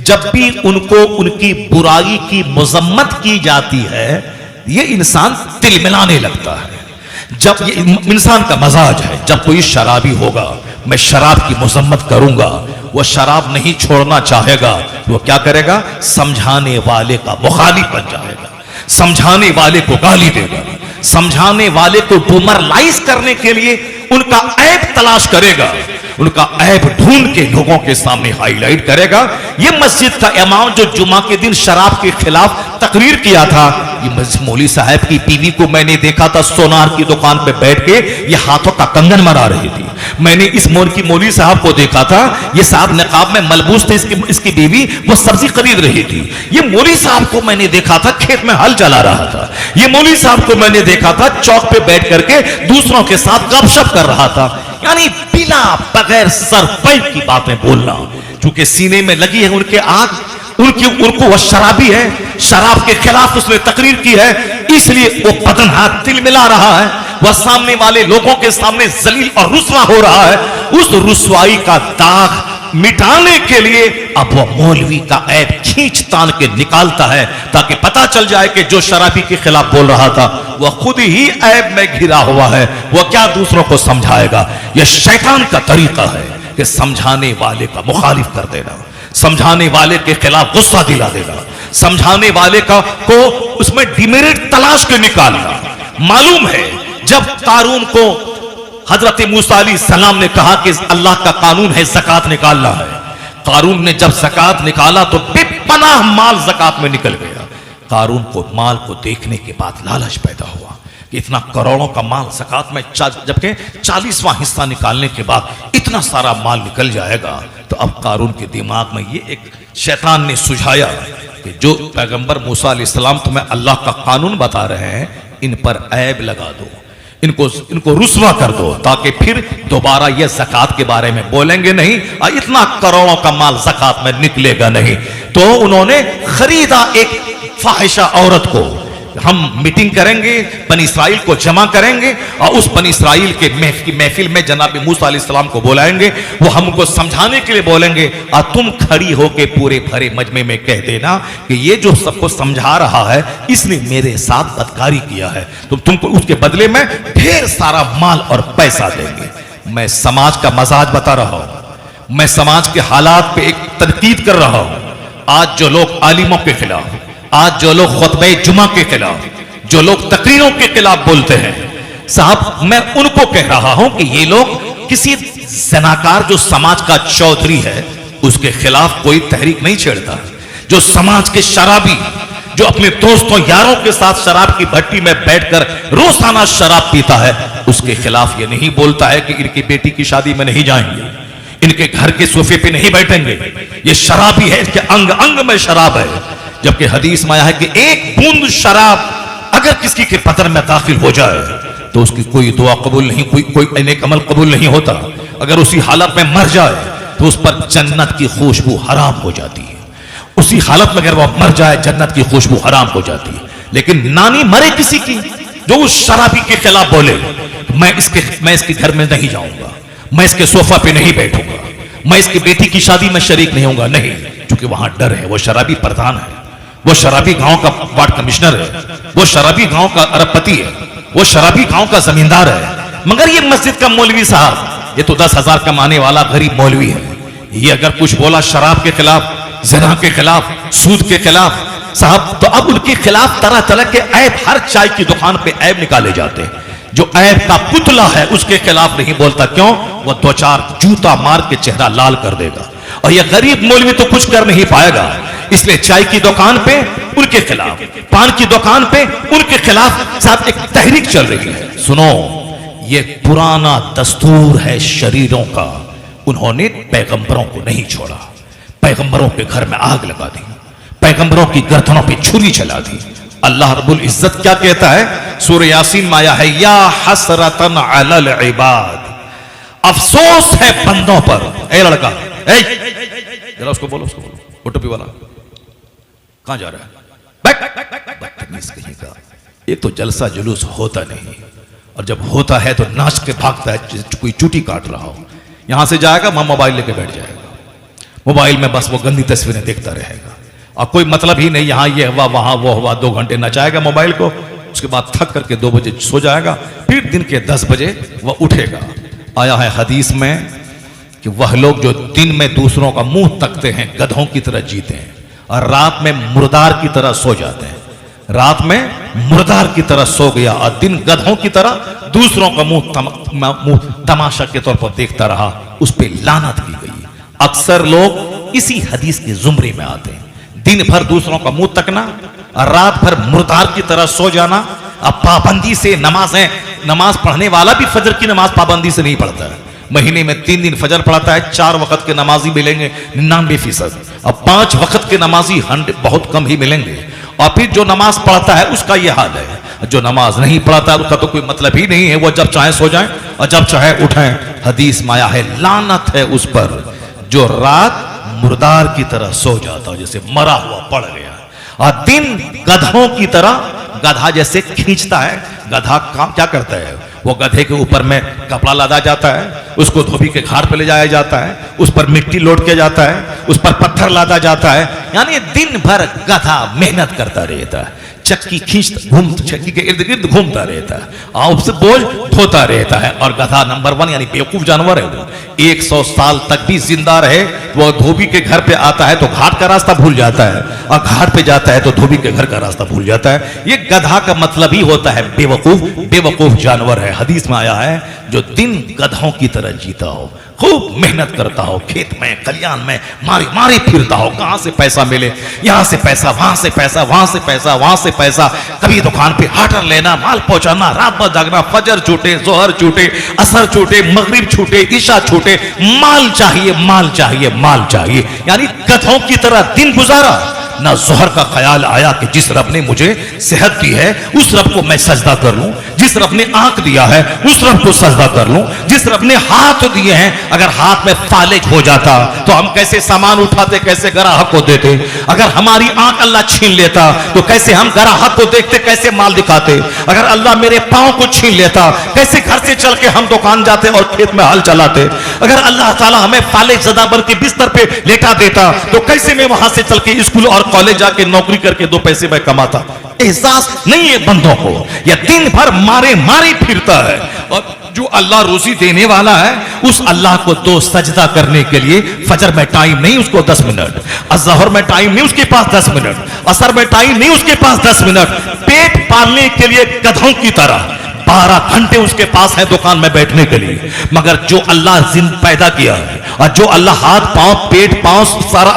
जब भी उनको उनकी बुराई की मजम्मत की जाती है ये इंसान तिलमिलाने लगता है। जब ये इंसान का मजाज है, जब कोई शराबी होगा, मैं शराब की मजम्मत करूंगा, वो शराब नहीं छोड़ना चाहेगा, वो क्या करेगा? समझाने वाले का मुखालिफ बन जाएगा, समझाने वाले को गाली देगा, समझाने वाले को डिमोरलाइज करने के लिए उनका ऐब तलाश करेगा, उनका ऐब ढूंढ के लोगों के सामने हाईलाइट करेगा। ये मस्जिद का इमाम जो जुमा के दिन शराब के खिलाफ तकरीर किया था, ये मौलवी साहब की बीवी को मैंने देखा था सोनार की दुकान पे बैठ के ये हाथों का कंगन मरा रही थी। मैंने इस मौलवी साहब को देखा था, ये साहब निकाब में मलबूस थे, इसकी बीवी वो सब्जी खरीद रही थी। ये मौलवी साहब को मैंने देखा था खेत में हल चला रहा था। ये मौलवी साहब को मैंने देखा था चौक पे बैठ करके दूसरों के साथ गपशप कर रहा था। यानी बिना बगैर सरपैब की बातें बोलना, चूंकि सीने में लगी है उनके आग, उनको वह शराबी है, शराब के खिलाफ उसने तकरीर की है, इसलिए वो बदन हाथ तिल मिला रहा है, वह सामने वाले लोगों के सामने जलील और रुस्वा हो रहा है। उस रुस्वाई का दाग मिटाने के लिए अब वह मौलवी का ऐब खींच तान के निकालता है, ताकि पता चल जाए कि जो शराबी के खिलाफ बोल रहा था वह खुद ही ऐब में घिरा हुआ है, वह क्या दूसरों को समझाएगा। यह शैतान का तरीका है कि समझाने वाले का मुखालिफ कर देना, समझाने वाले के खिलाफ गुस्सा दिला देना, समझाने वाले को उसमें डिमेरिट तलाश के निकालना। मालूम है जब कारून को हजरत मूसा अलैहिस्सलाम ने कहा कि अल्लाह का कानून है ज़कात निकालना है, कारून ने जब ज़कात निकाला तो बेपनाह माल ज़कात में निकल गया। कारून को माल को देखने के बाद लालच पैदा हुआ कि इतना करोड़ों का माल ज़कात में, जबकि 40वां हिस्सा निकालने के बाद इतना सारा माल निकल जाएगा। तो अब कारून के दिमाग में ये एक शैतान ने सुझाया कि जो पैगंबर मूसा अलैहिस्सलाम तुम्हें अल्लाह का कानून बता रहे हैं, इन पर ऐब लगा दो, इनको रुस्वा कर दो, ताकि फिर दोबारा ये ज़कात के बारे में बोलेंगे नहीं, और इतना करोड़ों का माल ज़कात में निकलेगा नहीं। तो उन्होंने खरीदा एक फाहिशा औरत को, हम मीटिंग करेंगे, बनी इसराइल को जमा करेंगे और उस बनी इसराइल के महफिल में जनाब मूसा अलैहिस्सलाम को बुलाएंगे, वो हमको समझाने के लिए बोलेंगे, और तुम खड़ी होके पूरे भरे मजमे में कह देना कि ये जो सबको समझा रहा है इसने मेरे साथ बदकारी किया है, तो तुमको उसके बदले में ढेर सारा माल और पैसा देंगे। मैं समाज का मजाज बता रहा हूं, मैं समाज के हालात पे एक तनकीद कर रहा हूं। आज जो लोग आलिमों के खिलाफ, आज जो लोग खुतबे जुमा के खिलाफ, जो लोग तकरीरों के खिलाफ बोलते हैं, साहब मैं उनको कह रहा हूं कि ये लोग किसी जनाकार जो समाज का चौधरी है उसके खिलाफ कोई तहरीक नहीं छेड़ता। जो समाज के शराबी, जो अपने दोस्तों यारों के साथ शराब की भट्टी में बैठकर रोजाना शराब पीता है, उसके खिलाफ ये नहीं बोलता है कि इनकी बेटी की शादी में नहीं जाएंगे, इनके घर के सोफे पे नहीं बैठेंगे, ये शराबी है, इसके अंग अंग में शराब है। जबकि हदीस में आया है कि एक बूंद शराब अगर किसी के बदन में दाखिल हो जाए तो उसकी कोई दुआ कबूल नहीं, कोई नेक अमल कबूल नहीं होता। अगर उसी हालत में मर जाए तो उस पर जन्नत की खुशबू हराम हो जाती है। उसी हालत में अगर वह मर जाए जन्नत की खुशबू हराम हो जाती है। लेकिन नानी मरे किसी की जो उस शराबी के खिलाफ बोले, मैं इसके घर में नहीं जाऊंगा, मैं इसके सोफा पे नहीं बैठूंगा, मैं इसकी बेटी की शादी में शरीक नहीं होऊंगा, नहीं, क्योंकि वहां डर है। वो शराबी प्रधान है, वो शराबी गांव का वार्ड कमिश्नर है, वो शराबी गांव का अरबपति है, वो शराबी गांव का जमींदार है। मगर ये मस्जिद का मौलवी साहब, ये तो 10,000 कमाने वाला गरीब मौलवी है, ये अगर कुछ बोला शराब के खिलाफ, ज़िना के खिलाफ, सूद के खिलाफ, साहब तो अब उनके खिलाफ तरह तरह के ऐब, हर चाय की दुकान पे ऐब निकाले जाते हैं। जो ऐब का पुतला है उसके खिलाफ नहीं बोलता, क्यों? वो 2-4 जूता मार के चेहरा लाल कर देगा, और यह गरीब मौलवी तो कुछ कर नहीं पाएगा। इसलिए चाय की दुकान पे उनके खिलाफ, पान की दुकान पे उनके खिलाफ साथ एक तहरीक चल रही है। सुनो, ये पुराना दस्तूर है शरीरों का, उन्होंने पैगंबरों को नहीं छोड़ा, पैगंबरों के घर में आग लगा दी, पैगंबरों की गर्दनों पे छुरी चला दी। अल्लाह रब्बुल इज्जत क्या कहता है? सूरह यासीन में आया है, या हसरतन अलल इबाद, अफसोस है बंदों पर। ए लड़का, जरा उसको बोलो, वो टोपी वाला कहां जा रहा है? एक तो जलसा जुलूस होता नहीं, और जब होता है तो नाच के भागता है, कोई चूटी काट रहा हो, यहां से जाएगा वहां मोबाइल लेके बैठ जाएगा, मोबाइल में बस वो गंदी तस्वीरें देखता रहेगा, और कोई मतलब ही नहीं, यहां ये हुआ वहां वो हुआ, 2 घंटे नचाएगा मोबाइल को, उसके बाद थक करके 2 बजे सो जाएगा, फिर दिन के 10 बजे वह उठेगा। आया है हदीस में कि वह लोग जो दिन में दूसरों का मुंह तकते हैं गधों की तरह जीते हैं और रात में मुर्दार की तरह सो जाते हैं। रात में मुर्दार की तरह सो गया और दिन गधों की तरह दूसरों का मुंह तमाशा के तौर पर देखता रहा, उस पर लानत की गई। अक्सर लोग इसी हदीस के जुमरे में आते हैं, दिन भर दूसरों का मुंह तकना और रात भर मुर्दार की तरह सो जाना। अब पाबंदी से नमाज पढ़ने वाला भी फजर की नमाज पाबंदी से नहीं पढ़ता है। महीने में 3 दिन फजर पढ़ता है, 4 वक्त के नमाजी मिलेंगे 99%। अब 5 वक्त के नमाजी बहुत कम ही मिलेंगे। और फिर जो नमाज पढ़ता है उसका यह हाल है, जो नमाज नहीं पढ़ता उसका तो कोई मतलब ही नहीं है, वो जब चाहे सो जाए और जब चाहे उठाएं। हदीस में आया है लानत है उस पर जो रात मुर्दार की तरह सो जाता हो, जैसे मरा हुआ पड़ गया, और दिन गधों की तरह गधा जैसे खींचता है। गधा काम क्या करता है, वो गधे के ऊपर में कपड़ा लादा जाता है, उसको धोबी के घाट पे ले जाया जाता है, उस पर मिट्टी लोड किया जाता है, उस पर पत्थर लादा जाता है। यानी दिन भर गधा मेहनत करता रहता है, चक्की चक्की के इर्द गिर्द घूमता रहता है और उससे बोझ ढोता रहता है। और गधा नंबर 1 यानी बेवकूफ जानवर है वो। 100 साल तक भी जिंदा रहे, वो धोबी के घर पे आता है तो घाट का रास्ता भूल जाता है, और घाट पे जाता है तो धोबी के घर का रास्ता भूल जाता है। ये गधा का मतलब ही होता है बेवकूफ जानवर है। हदीस में आया है जो दिन गधों की तरह जीता हो, खूब मेहनत करता हो, खेत में खलियान में मारी फिरता हो, कहां से पैसा मिले, यहां से पैसा, वहां से पैसा, वहां से पैसा, वहां से पैसा, कभी दुकान पे हाटर लेना, माल पहुंचाना, रात भर जागना, फजर छूटे, जोहर छूटे, असर छूटे, मगरिब छूटे, ईशा छूटे, माल चाहिए, माल चाहिए, माल चाहिए। यानी गधों की तरह दिन गुजारा। ना जोहर का ख्याल आया कि जिस रब ने मुझे सेहत दी है उस रब को मैं सजदा कर लूं, जिस रब ने आंख दिया है उस रब को सजदा कर लूं, जिस रब ने हाथ दिए हैं, अगर हाथ में फालिज हो जाता तो हम कैसे सामान उठाते, कैसे ग्राहक को देते। अगर हमारी आंख अल्लाह छीन लेता तो कैसे हम ग्राहक को देखते, कैसे माल दिखाते। अगर अल्लाह मेरे पांव को छीन लेता कैसे घर से चल के हम दुकान जाते और खेत में हल चलाते। अगर अल्लाह ताला हमें फालिज ज़दा बन के बिस्तर पे लेटा देता तो कैसे मैं वहां से चल के स्कूल और कॉलेज जाके नौकरी करके 2 पैसे मैं कमाता। एहसास नहीं है बंदों को, या दिन भर मारे फिरता है। और जो अल्लाह रोजी देने वाला है उस अल्लाह को 2 सजदा करने के लिए फजर में टाइम नहीं, उसको 10 मिनट, अज़हर में टाइम नहीं, उसके पास 10 मिनट, असर में टाइम नहीं, उसके पास 10 मिनट। पेट पालने के लिए गधों की तरह 12 घंटे उसके पास है दुकान में बैठने के लिए। मगर जो अल्लाह जिंद पैदा किया है और जो अल्लाह हाथ पांव पेट पांव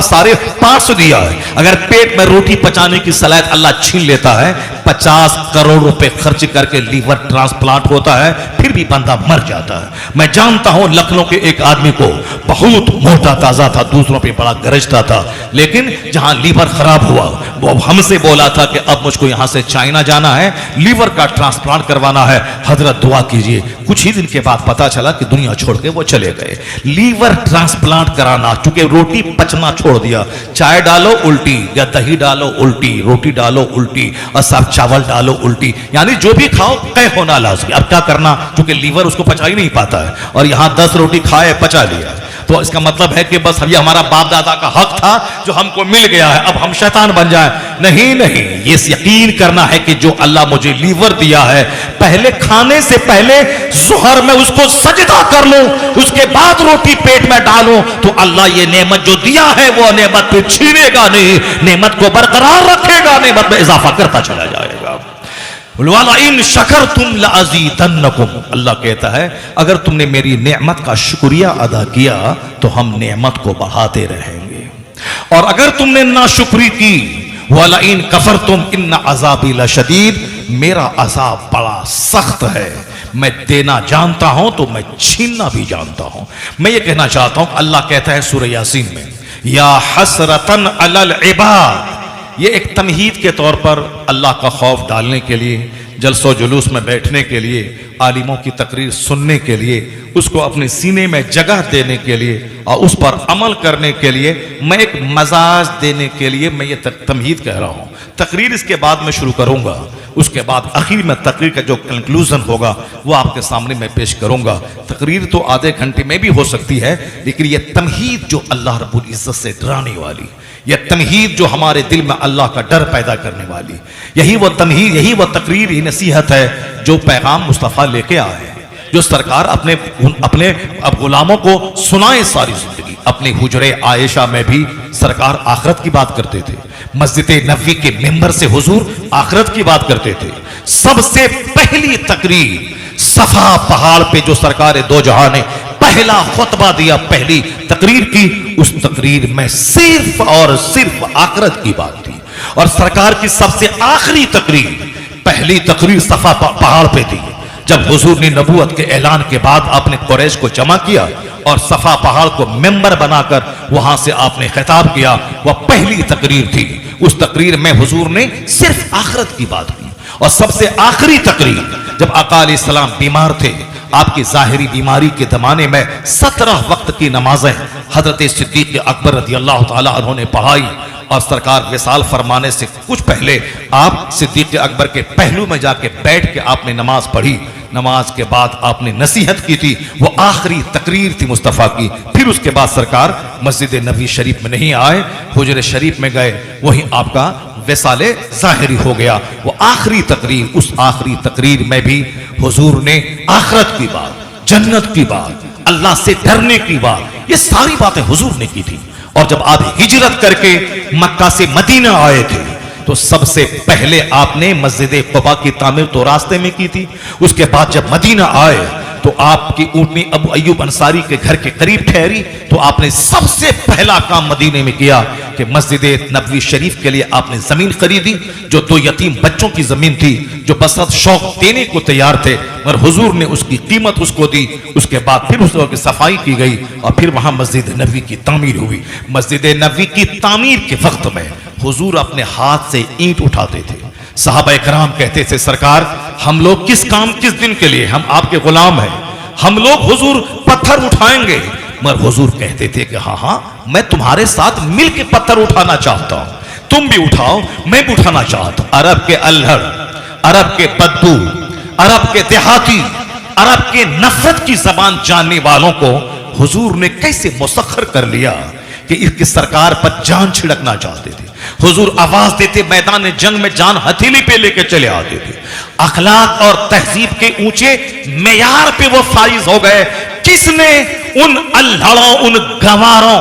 सारे पार्ट्स दिया है, अगर पेट में रोटी पचाने की सलाहियत अल्लाह छीन लेता है, 50 करोड़ रुपए खर्च करके लीवर ट्रांसप्लांट होता है, फिर भी बंदा मर जाता है। मैं जानता हूं लखनऊ के एक आदमी को, बहुत मोटा ताजा था, दूसरों पे बड़ा गरजता था, लेकिन जहां लीवर खराब हुआ वो हमसे बोला था कि अब मुझको यहां से चाइना जाना है, लीवर का ट्रांसप्लांट करवाना है, हजरत दुआ कीजिए। कुछ ही दिन के बाद पता चला कि दुनिया छोड़ के वो चले गए। लीवर ट्रांसप्लांट कराना, चूंकि रोटी पचना छोड़ दिया, चाय डालो उल्टी, या दही डालो उल्टी, रोटी डालो उल्टी, और सब चावल डालो उल्टी, यानी जो भी खाओ तय होना लाजमी। अब क्या करना, चूंकि लीवर उसको पचा ही नहीं पाता है, और यहां 10 रोटी खाए पचा लिया, तो इसका मतलब है कि बस ये हमारा बाप दादा का हक था जो हमको मिल गया है, अब हम शैतान बन जाए। नहीं, ये यकीन करना है कि जो अल्लाह मुझे लीवर दिया है, पहले खाने से पहले ज़ोहर में उसको सजदा कर लूं, उसके बाद रोटी पेट में डालूं, तो अल्लाह ये नेमत जो दिया है वो नेमत पे छीनेगा नहीं, नेमत को बरकरार रखेगा, नेमत में इजाफा करता चला जाएगा। इन शकर तुम लअज़ीदन्नकुम, अल्लाह कहता है अगर तुमने मेरी नेमत का शुक्रिया अदा किया तो हम नेमत को बढ़ाते रहेंगे, और अगर तुमने नाशुक्री की, वला इन कफर तुम इन्ना अज़ाबी लशदीद, मेरा अज़ाब बड़ा सख्त है, मैं देना जानता हूं तो मैं छीनना भी जानता हूं। मैं ये कहना चाहता हूं, अल्लाह कहता है सूरह यासीन में, या हसरतन अलल इबाद, ये एक तमहीद के तौर पर अल्लाह का खौफ डालने के लिए, जलसो जुलूस में बैठने के लिए, आलिमों की तकरीर सुनने के लिए, उसको अपने सीने में जगह देने के लिए और उस पर अमल करने के लिए, मैं एक मजाज देने के लिए मैं ये तमहीद कह रहा हूँ। तकरीर इसके बाद में शुरू करूँगा, उसके बाद आखिर में तकरीर का जो कंक्लूजन होगा वो आपके सामने मैं पेश करूँगा। तकरीर तो आधे घंटे में भी हो सकती है, लेकिन ये तमहीद जो अल्लाह रब्बुल इज़्ज़त से डराने वाली, यह तमहीद जो हमारे दिल में अल्लाह का डर पैदा करने वाली, यही वो तमहीद, यही वो तकरीर, ही नसीहत है जो पैगाम मुस्तफ़ा लेके आए हैं। जो सरकार अपने अब गुलामों को सुनाए सारी जिंदगी। अपने हुजरे आयशा में भी सरकार आखिरत की बात करते थे। मस्जिद नबवी के मिंबर से हुजूर आखिरत की बात करते थे। सबसे पहली तकरीर सफा पहाड़ पे जो सरकार दो जहां ने पहला खुतबा दिया, पहली तकरीर की, उस तकरीर में सिर्फ और सिर्फ आखिरत की बात थी। और सरकार की सबसे आखिरी तकरीर, पहली तकरीर सफा पहाड़ पे थी, जब हुजूर ने नबूवत के ऐलान के बाद आपने कुरैश को जमा किया और सफा पहाड़ को मेंबर बनाकर वहां से आपने खिताब किया। वह पहली तकरीर थी। उस तकरीर में हुजूर ने सिर्फ आखिरत की बात की। और सबसे आखिरी तकरीर जब आका अलैहिस्सलाम बीमार थे, आपकी जाहिरी बीमारी के जमाने में 17 वक्त की नमाजें हजरत सिद्दीक अकबर रज़ी अल्लाह तआला अन्हु ने पढ़ाई। और सरकार विसाल फरमाने से कुछ पहले आप सिद्दीक अकबर के पहलू में जाके बैठ के आपने नमाज पढ़ी। नमाज के बाद आपने नसीहत की थी, वो आखिरी तकरीर थी मुस्तफ़ा की। फिर उसके बाद सरकार मस्जिद नबी शरीफ में नहीं आए, हुजर शरीफ में गए, वहीं आपका वसाले ज़ाहिरी हो गया। वो आखिरी तकरीर, उस आखिरी तकरीर में भी हुजूर ने आखिरत की बात, जन्नत की बात, अल्लाह से डरने की बात, ये सारी बातें हुजूर ने की थी। और जब आप हिजरत करके मक्का से मदीना आए थे तो सबसे पहले आपने मस्जिद कुबा की तामीर तो रास्ते में की थी। उसके बाद जब मदीना आए तो आपकी ऊँटनी अबू अय्यूब अंसारी के घर के करीब ठहरी, तो आपने सबसे पहला काम मदीने में किया कि मस्जिद नबवी शरीफ के लिए आपने जमीन खरीदी, जो 2 यतीम बच्चों की जमीन थी, जो बसत शौक देने को तैयार थे, मगर हुजूर ने उसकी कीमत उसको दी। उसके बाद फिर उसकी सफाई की गई और फिर वहां मस्जिद नबवी की तामीर हुई। मस्जिद नबवी की तामीर के वक्त में हुजूर अपने हाथ से ईंट उठाते थे। सहाबा इकराम कहते थे, सरकार हम लोग किस काम किस दिन के लिए, हम आपके गुलाम हैं, हम लोग हुजूर पत्थर उठाएंगे। मगर हुजूर कहते थे कि हाँ हाँ मैं तुम्हारे साथ मिल के पत्थर उठाना चाहता हूं, तुम भी उठाओ मैं भी उठाना चाहता हूं। अरब के अल्हड़, अरब के बद्दू, अरब के देहाती, अरब के नफरत की जबान जानने वालों को हुजूर ने कैसे मुसख्खर कर लिया कि इसकी सरकार पर जान छिड़कना चाहते थे। हुजूर आवाज देते, मैदान जंग में जान हथेली पे लेके चले आते थे। अखलाक और तहजीब के ऊंचे मेयार पे वो फाइज हो गए। किसने उन अल्हड़ों, उन गंवारों,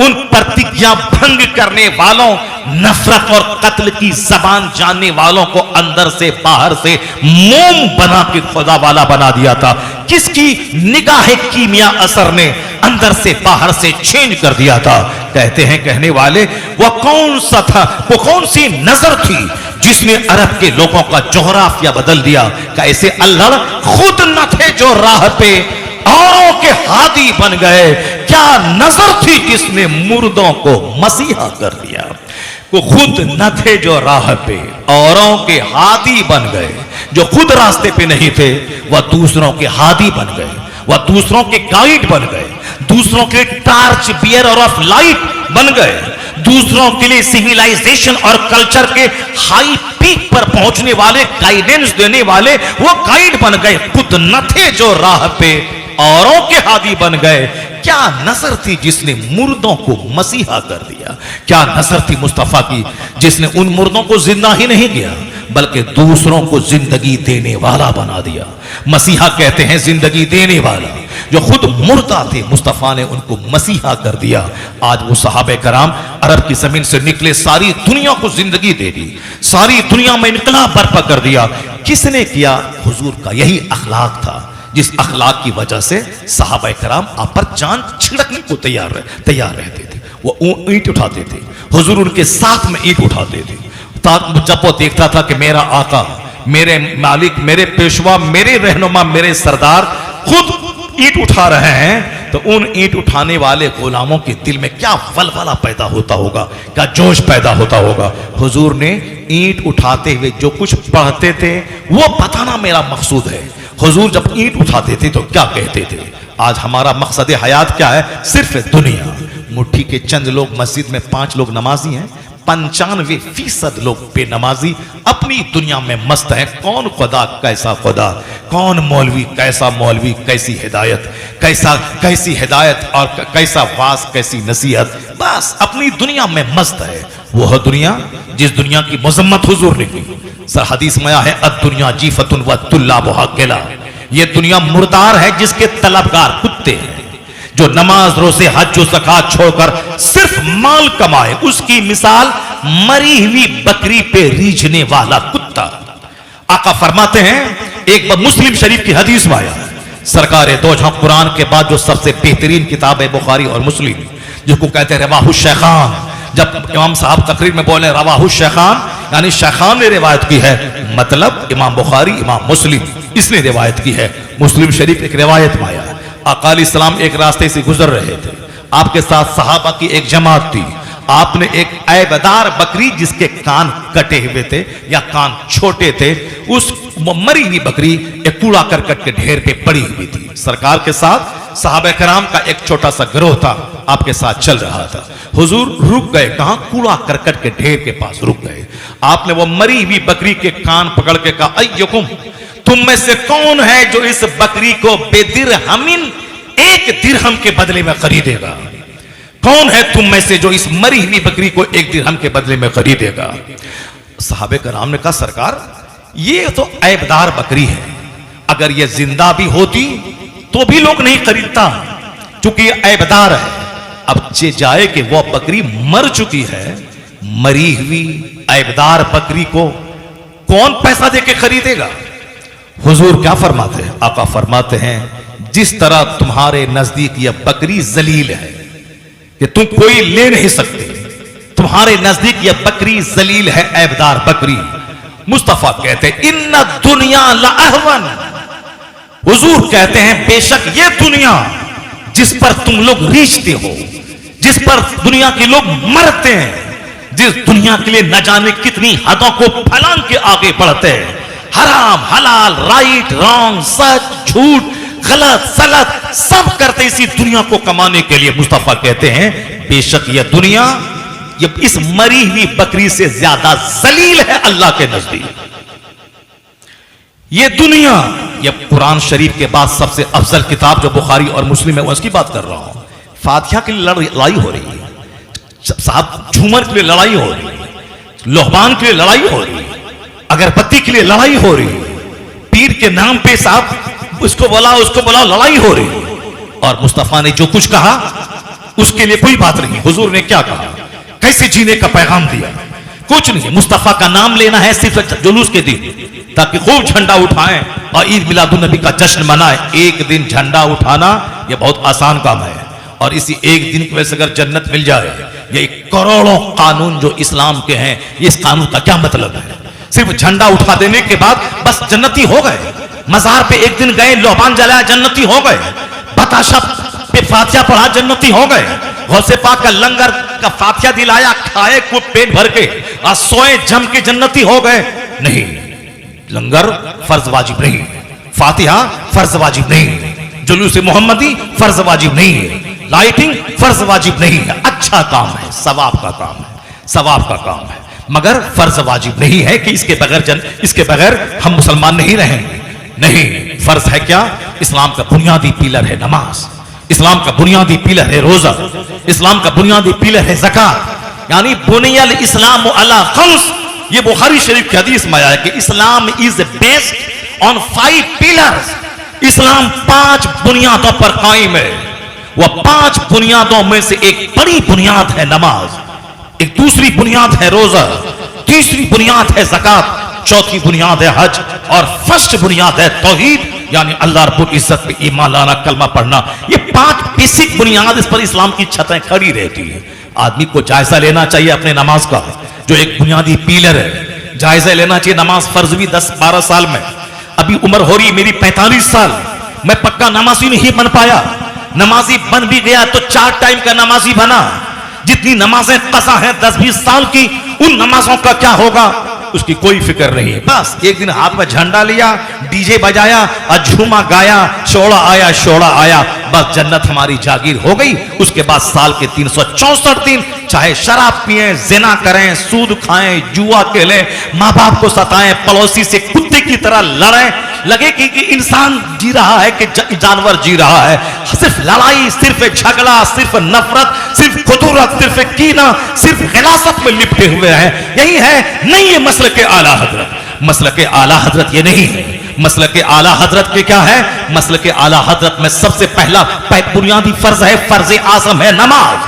उन प्रतिज्ञा भंग करने वालों, नफरत और कत्ल की जबान जानने वालों को अंदर से बाहर से मोम बना के खुदा वाला बना दिया था? किसकी निगाह कीमिया असर ने अंदर से बाहर से चेंज कर दिया था? कहते हैं कहने वाले, वो कौन सा था, वो कौन सी नजर थी जिसने अरब के लोगों का जोग्राफिया बदल दिया? कैसे अल्लाह खुद न थे जो राह पे औरों के हादी बन गए? क्या नजर थी जिसने मुर्दों को मसीहा कर दिया? वो खुद न थे जो राह पे औरों के हादी बन गए। जो खुद रास्ते पे नहीं थे वह दूसरों के हादी बन गए, वह दूसरों के गाइड बन गए, दूसरों के टार्च बियरर ऑफ लाइट बन गए, दूसरों के लिए सिविलाइजेशन और कल्चर के हाई पीक पर पहुंचने वाले, गाइडेंस देने वाले वो गाइड बन गए। खुद न थे जो राह पे औरों के हादी बन गए। क्या नजर थी जिसने मुर्दों को मसीहा कर दिया? क्या नजर थी मुस्तफा की जिसने उन मुर्दों को जिंदा ही नहीं किया बल्कि दूसरों को जिंदगी देने वाला बना दिया? मसीहा कहते हैं जिंदगी देने वाला। जो खुद मुर्दा थे मुस्तफा ने उनको मसीहा कर दिया। आज वो सहाबे कराम अरब की जमीन से निकले, सारी दुनिया को जिंदगी दे दी, सारी दुनिया में इनकलाब बर्पा कर दिया। किसने किया? हुजूर का यही अखलाक था, जिस अखलाक की वजह से सहाबा कराम आप पर जान छिड़कने को तैयार रहते थे। वो ईंट उठाते थे, हुजूर उनके साथ में ईंट उठाते थे। जब वो देखता था कि मेरा आका, मेरे मालिक, मेरे पेशवा, मेरे रहनुमा, मेरे सरदार खुद ईंट उठा रहे हैं, तो उन ईंट उठाने वाले गुलामों के दिल में क्या वलवला पैदा होता होगा, क्या जोश पैदा होता होगा। हुजूर ने ईंट उठाते हुए जो कुछ पढ़ते थे वो बताना मेरा मकसूद है। हुजूर जब ईंट उठाते थे तो क्या कहते थे? आज हमारा मकसद हयात क्या है? सिर्फ दुनिया। मुट्ठी के चंद लोग मस्जिद में 5 लोग नमाजी हैं, 95% लोग बेनमाजी अपनी दुनिया में मस्त हैं। कौन खुदा कैसा खुदा, कौन मौलवी कैसा मौलवी, कैसी हिदायत कैसी हिदायत और कैसा वास कैसी नसीहत, बस अपनी दुनिया में मस्त है। वह दुनिया जिस दुनिया की मजम्मत हुजूर ने की। सर हदीस में आया है, अद दुनिया जीफतुन व तुल्लाबुहा किला। ये दुनिया मुर्दार है जिसके तलबगार कुत्ते हैं। जो नमाज रोजे हज व ज़कात छोड़कर सिर्फ माल कमाए, उसकी मिसाल मरी हुई बकरी पे रीझने वाला कुत्ता। आका फरमाते हैं, एक मुस्लिम शरीफ की हदीस में आया, सरकार दो जहां कुरान के बाद जो सबसे बेहतरीन किताब है बुखारी और मुस्लिम, जिसको कहते हैं रवाहु शेखान। जब इमाम साहब तकरीर में बोले रवाहु शेखान, यानी शेखान ने रिवायत की है, मतलब इमाम बुखारी इमाम मुस्लिम इसने रिवायत की है। मुस्लिम शरीफ एक रिवायत में आया, आका इस्लाम एक रास्ते से गुजर रहे थे, आपके साथ सहाबा की एक जमात थी। आपने एक ऐबदार बकरी जिसके कान कटे हुए थे या कान छोटे थे, उस मरी हुई बकरी एक कूड़ा करकट के ढेर पे पड़ी हुई थी। सरकार के साथ सहाबा कराम का एक छोटा सा गिरोह था, आपके साथ चल रहा था। हुजूर रुक गए, कहां? कूड़ा करकट के ढेर के पास रुक गए। आपने वो मरी हुई बकरी के कान पकड़ के कहा, अय्युकुम, तुम में से कौन है जो इस बकरी को बेदिरहमिन, एक दिरहम के बदले में खरीदेगा? कौन है तुम में से जो इस मरी हुई बकरी को एक दिरहम के बदले में खरीदेगा? सहाबे कराम ने कहा, सरकार ये तो ऐबदार बकरी है, अगर ये जिंदा भी होती तो भी लोग नहीं खरीदता, क्योंकि ये ऐबदार है। अब जे जाए कि वो बकरी मर चुकी है, मरी हुई ऐबदार बकरी को कौन पैसा देके खरीदेगा? हुजूर क्या फरमाते हैं? आका फरमाते हैं, जिस तरह तुम्हारे नजदीक यह बकरी जलील है कि तुम कोई ले नहीं सकते, तुम्हारे नजदीक यह बकरी जलील है, ऐबदार बकरी। मुस्तफा कहते हैं, इन्ना दुनिया लाअहवन, हुजूर कहते हैं बेशक ये दुनिया जिस पर तुम लोग रीछते हो, जिस पर दुनिया के लोग मरते हैं, जिस दुनिया के लिए न जाने कितनी हदों को फलांग के आगे बढ़ते हैं, हराम हलाल राइट रॉन्ग सच झूठ गलत सलत सब करते इसी दुनिया को कमाने के लिए। मुस्तफा कहते हैं बेशक यह दुनिया ये इस मरी हुई बकरी से ज्यादा जलील है अल्लाह के नजदीक। ये दुनिया, ये कुरान शरीफ के बाद सबसे अफजल किताब जो बुखारी और मुस्लिम है उसकी बात कर रहा हूं। फातिहा के लिए लड़ाई हो रही है, साहब झूमर के लिए लड़ाई हो रही है, लोहबान के लिए लड़ाई हो रही है, अगरबत्ती के लिए लड़ाई हो रही है, पीर के नाम पे साहब उसको बोला लड़ाई हो रही है। और मुस्तफा ने जो कुछ कहा उसके लिए कोई बात नहीं। हुजूर ने क्या कहा, कैसे जीने का पैगाम दिया, कुछ नहीं। मुस्तफा का नाम लेना है सिर्फ जुलूस के दिन, ताकि खूब झंडा उठाएं और ईद मिलादुन नबी का जश्न मनाएं। एक दिन झंडा उठाना यह बहुत आसान काम है, और इसी एक दिन की वजह से अगर जन्नत मिल जाए, ये करोड़ों कानून जो इस्लाम के हैं, इस कानून का क्या मतलब है? सिर्फ झंडा उठा देने के बाद बस जन्नती हो गए? मजार पे एक दिन गए, लोहबान जलाया, जन्नती हो गए? बताशा पे फातिहा पढ़ा, जन्नती हो गए? गौसे पाक का लंगर का फातिहा दिलाया, खाए खूब पेट भर के और सोए जम के, जन्नती हो गए? नहीं, लंगर फर्ज वाजिब नहीं, फातिहा फर्ज वाजिब नहीं, जुलूस मोहम्मदी फर्ज वाजिब नहीं है, लाइटिंग फर्ज वाजिब नहीं है। अच्छा काम है, सवाब का काम है, सवाब का काम है, मगर फर्ज वाजिब नहीं है कि इसके बगैर हम मुसलमान नहीं रहेंगे। नहीं, फर्ज है क्या? इस्लाम का बुनियादी पिलर है नमाज, इस्लाम का बुनियादी पिलर है रोजा, इस्लाम का बुनियादी पिलर है ज़कात। यानी बुनियल इस्लाम अला खम्स, ये बुखारी शरीफ की हदीस में आया है कि Islam is based on 5 pillars. इस्लाम 5 बुनियादों पर कायम है। वह 5 बुनियादों में से एक बड़ी बुनियाद है नमाज, एक दूसरी बुनियाद है रोजा, तीसरी बुनियाद है ज़कात, चौथी बुनियाद है हज, और फर्स्ट बुनियाद है तौहीद, यानी अल्लाह रब्बुल इज्जत पे ईमान लाना, कलमा पढ़ना। ये 5 बेसिक बुनियाद, इस पर इस्लाम की छतें खड़ी रहती है। आदमी को जायजा लेना चाहिए अपने नमाज का, जो एक बुनियादी पिलर है। जायजा लेना चाहिए, नमाज फर्ज भी 10-12 साल में, अभी उम्र हो रही मेरी 45 साल, मैं पक्का नमाजी नहीं बन पाया। नमाजी बन भी गया तो 4 टाइम का नमाजी बना। जितनी नमाजें कसा हैं 10-20 साल की, उन नमाजों का क्या होगा उसकी कोई फिक्र नहीं है। बस एक दिन हाथ में झंडा लिया, डीजे बजाया और झूमा गाया, शोड़ा आया, बस जन्नत हमारी जागीर हो गई। उसके बाद साल के 364 दिन चाहे शराब पिए, जिना करें, सूद खाएं, जुआ खेलें, माँ बाप को सताएं, पड़ोसी से कुत्ते की तरह लड़ें, लगे कि इंसान जी रहा है कि जानवर जी रहा है। सिर्फ लड़ाई, सिर्फ झगड़ा, सिर्फ नफरत, सिर्फ खुदूरत, सिर्फ कीना, सिर्फ गिलासत में लिपटे हुए हैं। यही है नहीं, ये मसलक आला हजरत, मसलक आला हजरत ये नहीं है। मसलक आला हजरत के क्या है? मसलक आला हजरत में सबसे पहला बुनियादी फर्ज है, फर्ज आजम है नमाज।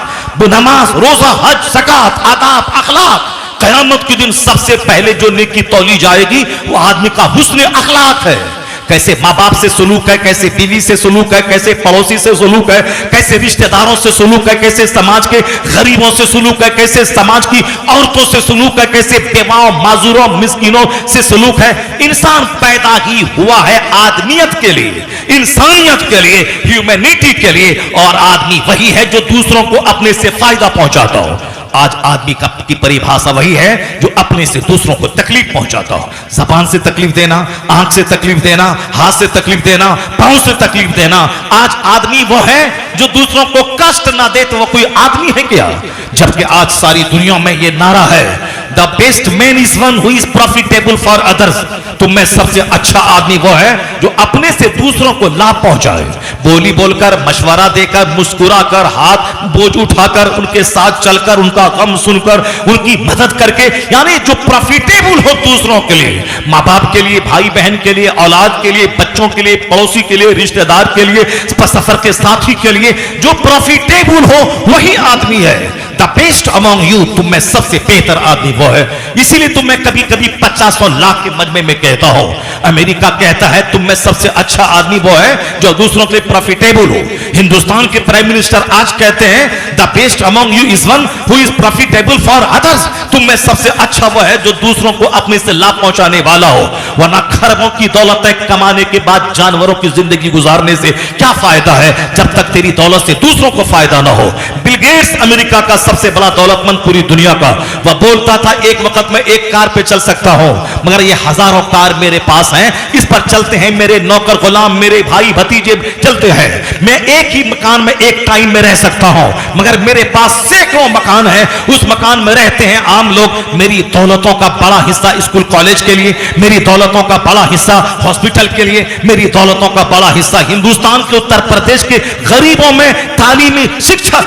नमाज, रोजा, हज, ज़कात, आदाब, अखलाक। कयामत के दिन सबसे पहले जो नेकी तौली जाएगी वो आदमी का हुस्न अखलाक है। कैसे माँ बाप से सलूक है, कैसे बीवी से सलूक है, कैसे पड़ोसी से सलूक है, कैसे रिश्तेदारों से सलूक है, कैसे समाज के गरीबों से सलूक है, कैसे समाज की औरतों से सलूक है, कैसे बेवाओं, माजूरों, मिस्कीनों से सलूक है। इंसान पैदा ही हुआ है आदमियत के लिए, इंसानियत के लिए, ह्यूमैनिटी के लिए, और आदमी वही है जो दूसरों को अपने से फायदा पहुंचाता हो। आज आदमी की परिभाषा वही है जो अपने से दूसरों को तकलीफ पहुंचाता हो। जबान से तकलीफ देना, आंख से तकलीफ देना, हाथ से तकलीफ देना, पांव से तकलीफ देना। आज आदमी वो है जो दूसरों को कष्ट ना दे तो वो कोई आदमी है क्या? जबकि आज सारी दुनिया में ये नारा है, the best man is one who is profitable for others. तुम में सबसे अच्छा आदमी वो है जो अपने से दूसरों को लाभ पहुंचाए। बोली बोलकर, मशवरा देकर, मुस्कुराकर, हाथ बोझ उठाकर, उनके साथ चलकर, उनका गम सुनकर, उनकी मदद करके, यानी जो प्रॉफिटेबल हो दूसरों के लिए, माँ बाप के लिए, भाई बहन के लिए, औलाद के लिए, बच्चों के लिए, पड़ोसी के लिए, रिश्तेदार के लिए, सफर के साथी के लिए, जो प्रॉफिटेबल हो वही आदमी है। द बेस्ट अमॉन्ग यू, तुम में सबसे बेहतर आदमी वो है। इसीलिए तुम में कभी कभी 50 लाख के मजमे में कहता हूं, अमेरिका कहता है तुम में सबसे अच्छा आदमी वो है जो दूसरों के लिए प्रॉफिटेबल हो। हिंदुस्तान के प्राइम मिनिस्टर आज कहते हैं the best among you is one who is profitable for others. तुम में सबसे अच्छा वो है जो दूसरों को अपने से लाभ पहुंचाने वाला हो। वरना खरबों की दौलत कमाने के बाद जानवरों की जिंदगी गुजारने से क्या फायदा है जब तक तेरी दौलत से दूसरों को फायदा ना हो। बिल गेट्स अमेरिका का सबसे बड़ा दौलतमंद पूरी दुनिया का, वह बोलता था एक वक्त में एक कार पे चल सकता हूं, मगर ये हजारों कार मेरे पास हैं, इस पर चलते हैं मेरे नौकर गुलाम, मेरे भाई भतीजे चलते हैं। मैं एक ही मकान में एक टाइम में रह सकता हूं, मगर मेरे पास सैकड़ों मकान हैं, उस मकान में रहते हैं आम लोग। मेरी दौलतों का बड़ा हिस्सा स्कूल कॉलेज के लिए, मेरी दौलतों का बड़ा हिस्सा हॉस्पिटल के लिए, मेरी दौलतों का बड़ा हिस्सा हिंदुस्तान के उत्तर प्रदेश के गरीबों में तालीमी शिक्षा,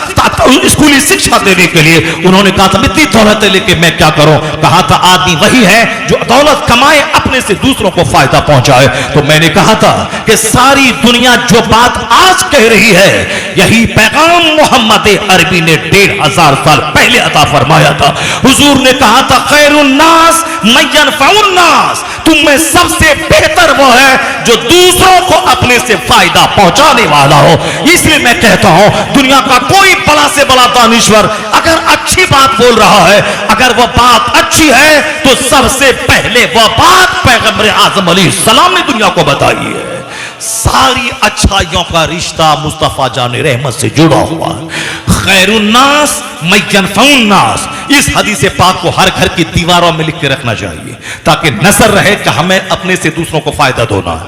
स्कूली शिक्षा देने के लिए। उन्होंने कहा था इतनी दौलत लेके मैं क्या करूं? कहा था आदमी वही है जो दौलत कमाए, अपने से दूसरों को फायदा पहुंचाए। तो मैंने कहा था कि सारी दुनिया जो बात आज कह रही है, यही पैगाम मोहम्मद अरबी ने 1500 साल पहले अता फरमाया था। हुजूर ने कहा था खैरुन्नास मय्यनफउन्नास, तुम में सबसे बेहतर वो है जो दूसरों को अपने से फायदा पहुंचाने वाला हो। इसलिए मैं कहता हूं दुनिया का कोई बड़ा से बड़ा दानिश्वर अगर अच्छी बात बोल रहा है, अगर वह बात अच्छी है, तो सबसे पहले वह बात पैगंबर आजम अलैहिस्सलाम ने दुनिया को बताई है। सारी अच्छाइयों का रिश्ता मुस्तफा जाने रहमत से जुड़ा हुआ है। खैरुन्नास मय्यनफउन्नास, इस हदीस पाक को हर घर की दीवारों में लिख के रखना चाहिए ताकि नजर रहे कि हमें अपने से दूसरों को फायदा देना है।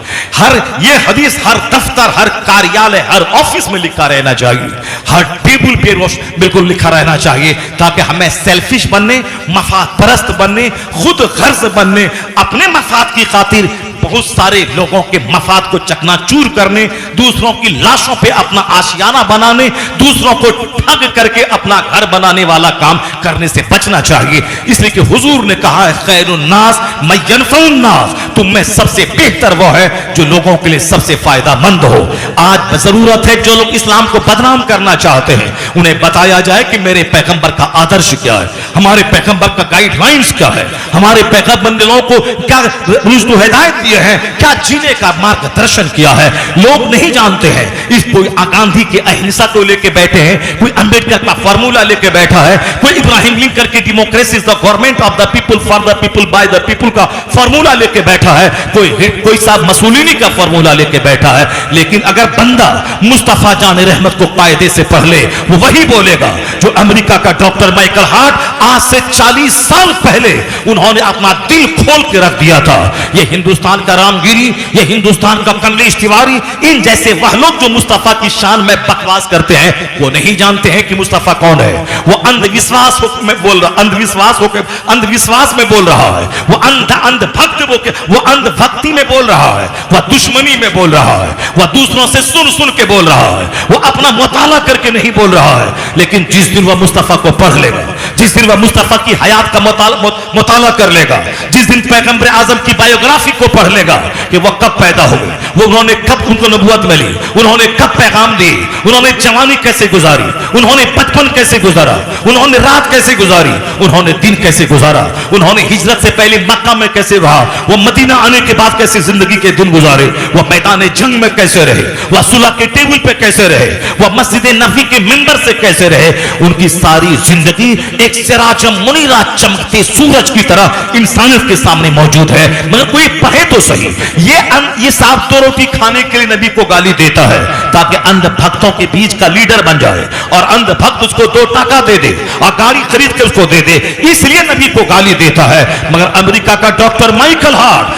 ये हदीस हर दफ्तर, हर कार्यालय, हर ऑफिस में लिखा रहना चाहिए, हर टेबल पे बिल्कुल लिखा रहना चाहिए ताकि हमें सेल्फिश बनने, मफाद परस्त बनने, खुद गर्ज बनने, अपने मफाद की खातिर बहुत सारे लोगों के मफाद को चकनाचूर करने, दूसरों की लाशों पे अपना आशियाना बनाने, दूसरों को ठग करके अपना घर बनाने वाला काम करने से बचना चाहिए। इसलिए कि हुजूर ने कहा है खैरुन्नास मय्यनफउन्नास, तुम में सबसे बेहतर वो है जो लोगों के लिए सबसे फायदामंद हो। आज जरूरत है जो लोग इस्लाम को बदनाम करना चाहते हैं उन्हें बताया जाए कि मेरे पैगंबर का आदर्श क्या है, हमारे पैगंबर का गाइडलाइंस क्या है, हमारे पैगंबर ने लोगों को क्या रुश्द हिदायत दिए हैं, क्या जीने का मार्गदर्शन किया है। लोग नहीं जानते हैं। इस कोई गांधी के अहिंसा को लेके बैठे हैं, कोई अंबेडकर का फॉर्मूला लेके बैठा है, कोई इब्राहिम लिंकन की democracy is the government of the people for the people by the people का फॉर्मूला लेके बैठा है, कोई साहब मसूलिनी का फॉर्मूला लेके बैठा है। लेकिन अगर बंदा मुस्तफा जाने रहमत को कायदे से पढ़ ले, वो वही बोलेगा जो अमेरिका का डॉक्टर माइकल हार्ट आज से 40 साल पहले उन्होंने अपना दिल खोल के रख दिया था। ये हिंदुस्तान का रामगिरी, ये हिंदुस्तान का कमलेश तिवारी, इन जैसे वह लोग जो मुस्तफा की शान में बकवास करते हैं, वो नहीं जानते हैं कि मुस्तफा कौन है। वो अंधविश्वास में बोल रहा, अंधविश्वास में बोल रहा है, वो अंधभक्ति में बोल रहा है, वह दुश्मनी में बोल रहा है, वह दूसरों से सुन सुन के बोल रहा है, वो अपना मुताला करके नहीं बोल रहा है। लेकिन जिस दिन वह मुस्तफा को पढ़ लेगा, जिस दिन वह मुस्तफा की हयात का मुताला कर लेगा, जिस दिन पैगंबर आजम की बायोग्राफी को पढ़ लेगा कि वह कब पैदा हुए, वो उन्होंने कब उनको नबुवत मिली, उन्होंने कब पैगाम दी, उन्होंने जवानी कैसे गुजारी, उन्होंने बचपन कैसे गुजारा, उन्होंने रात कैसे गुजारी, उन्होंने दिन कैसे गुजारा, उन्होंने हिजरत से पहले मक्का में कैसे रहा, वो मदीना आने के बाद कैसे जिंदगी के दिन गुजारे, वह मैदान जंग में कैसे रहे, वह सुलह के टेबल पे कैसे रहे, वह मस्जिद नबी के मिंबर से कैसे रहे। उनकी सारी जिंदगी एक सिराज मुनीरा चमकते सूरज की तरह इंसानियत के सामने मौजूद है। मगर कोई पढ़े तो सही, ये साफ दो रोटी खाने के लिए नबी को गाली देता है ताकि अंध भक्तों के बीच का लीडर बन जाए और अंध भक्त उसको 2 टाका दे दे और गाड़ी खरीद के उसको दे दे, इसलिए नबी को गाली देता है। मगर अमेरिका का डॉक्टर माइकल हार्ट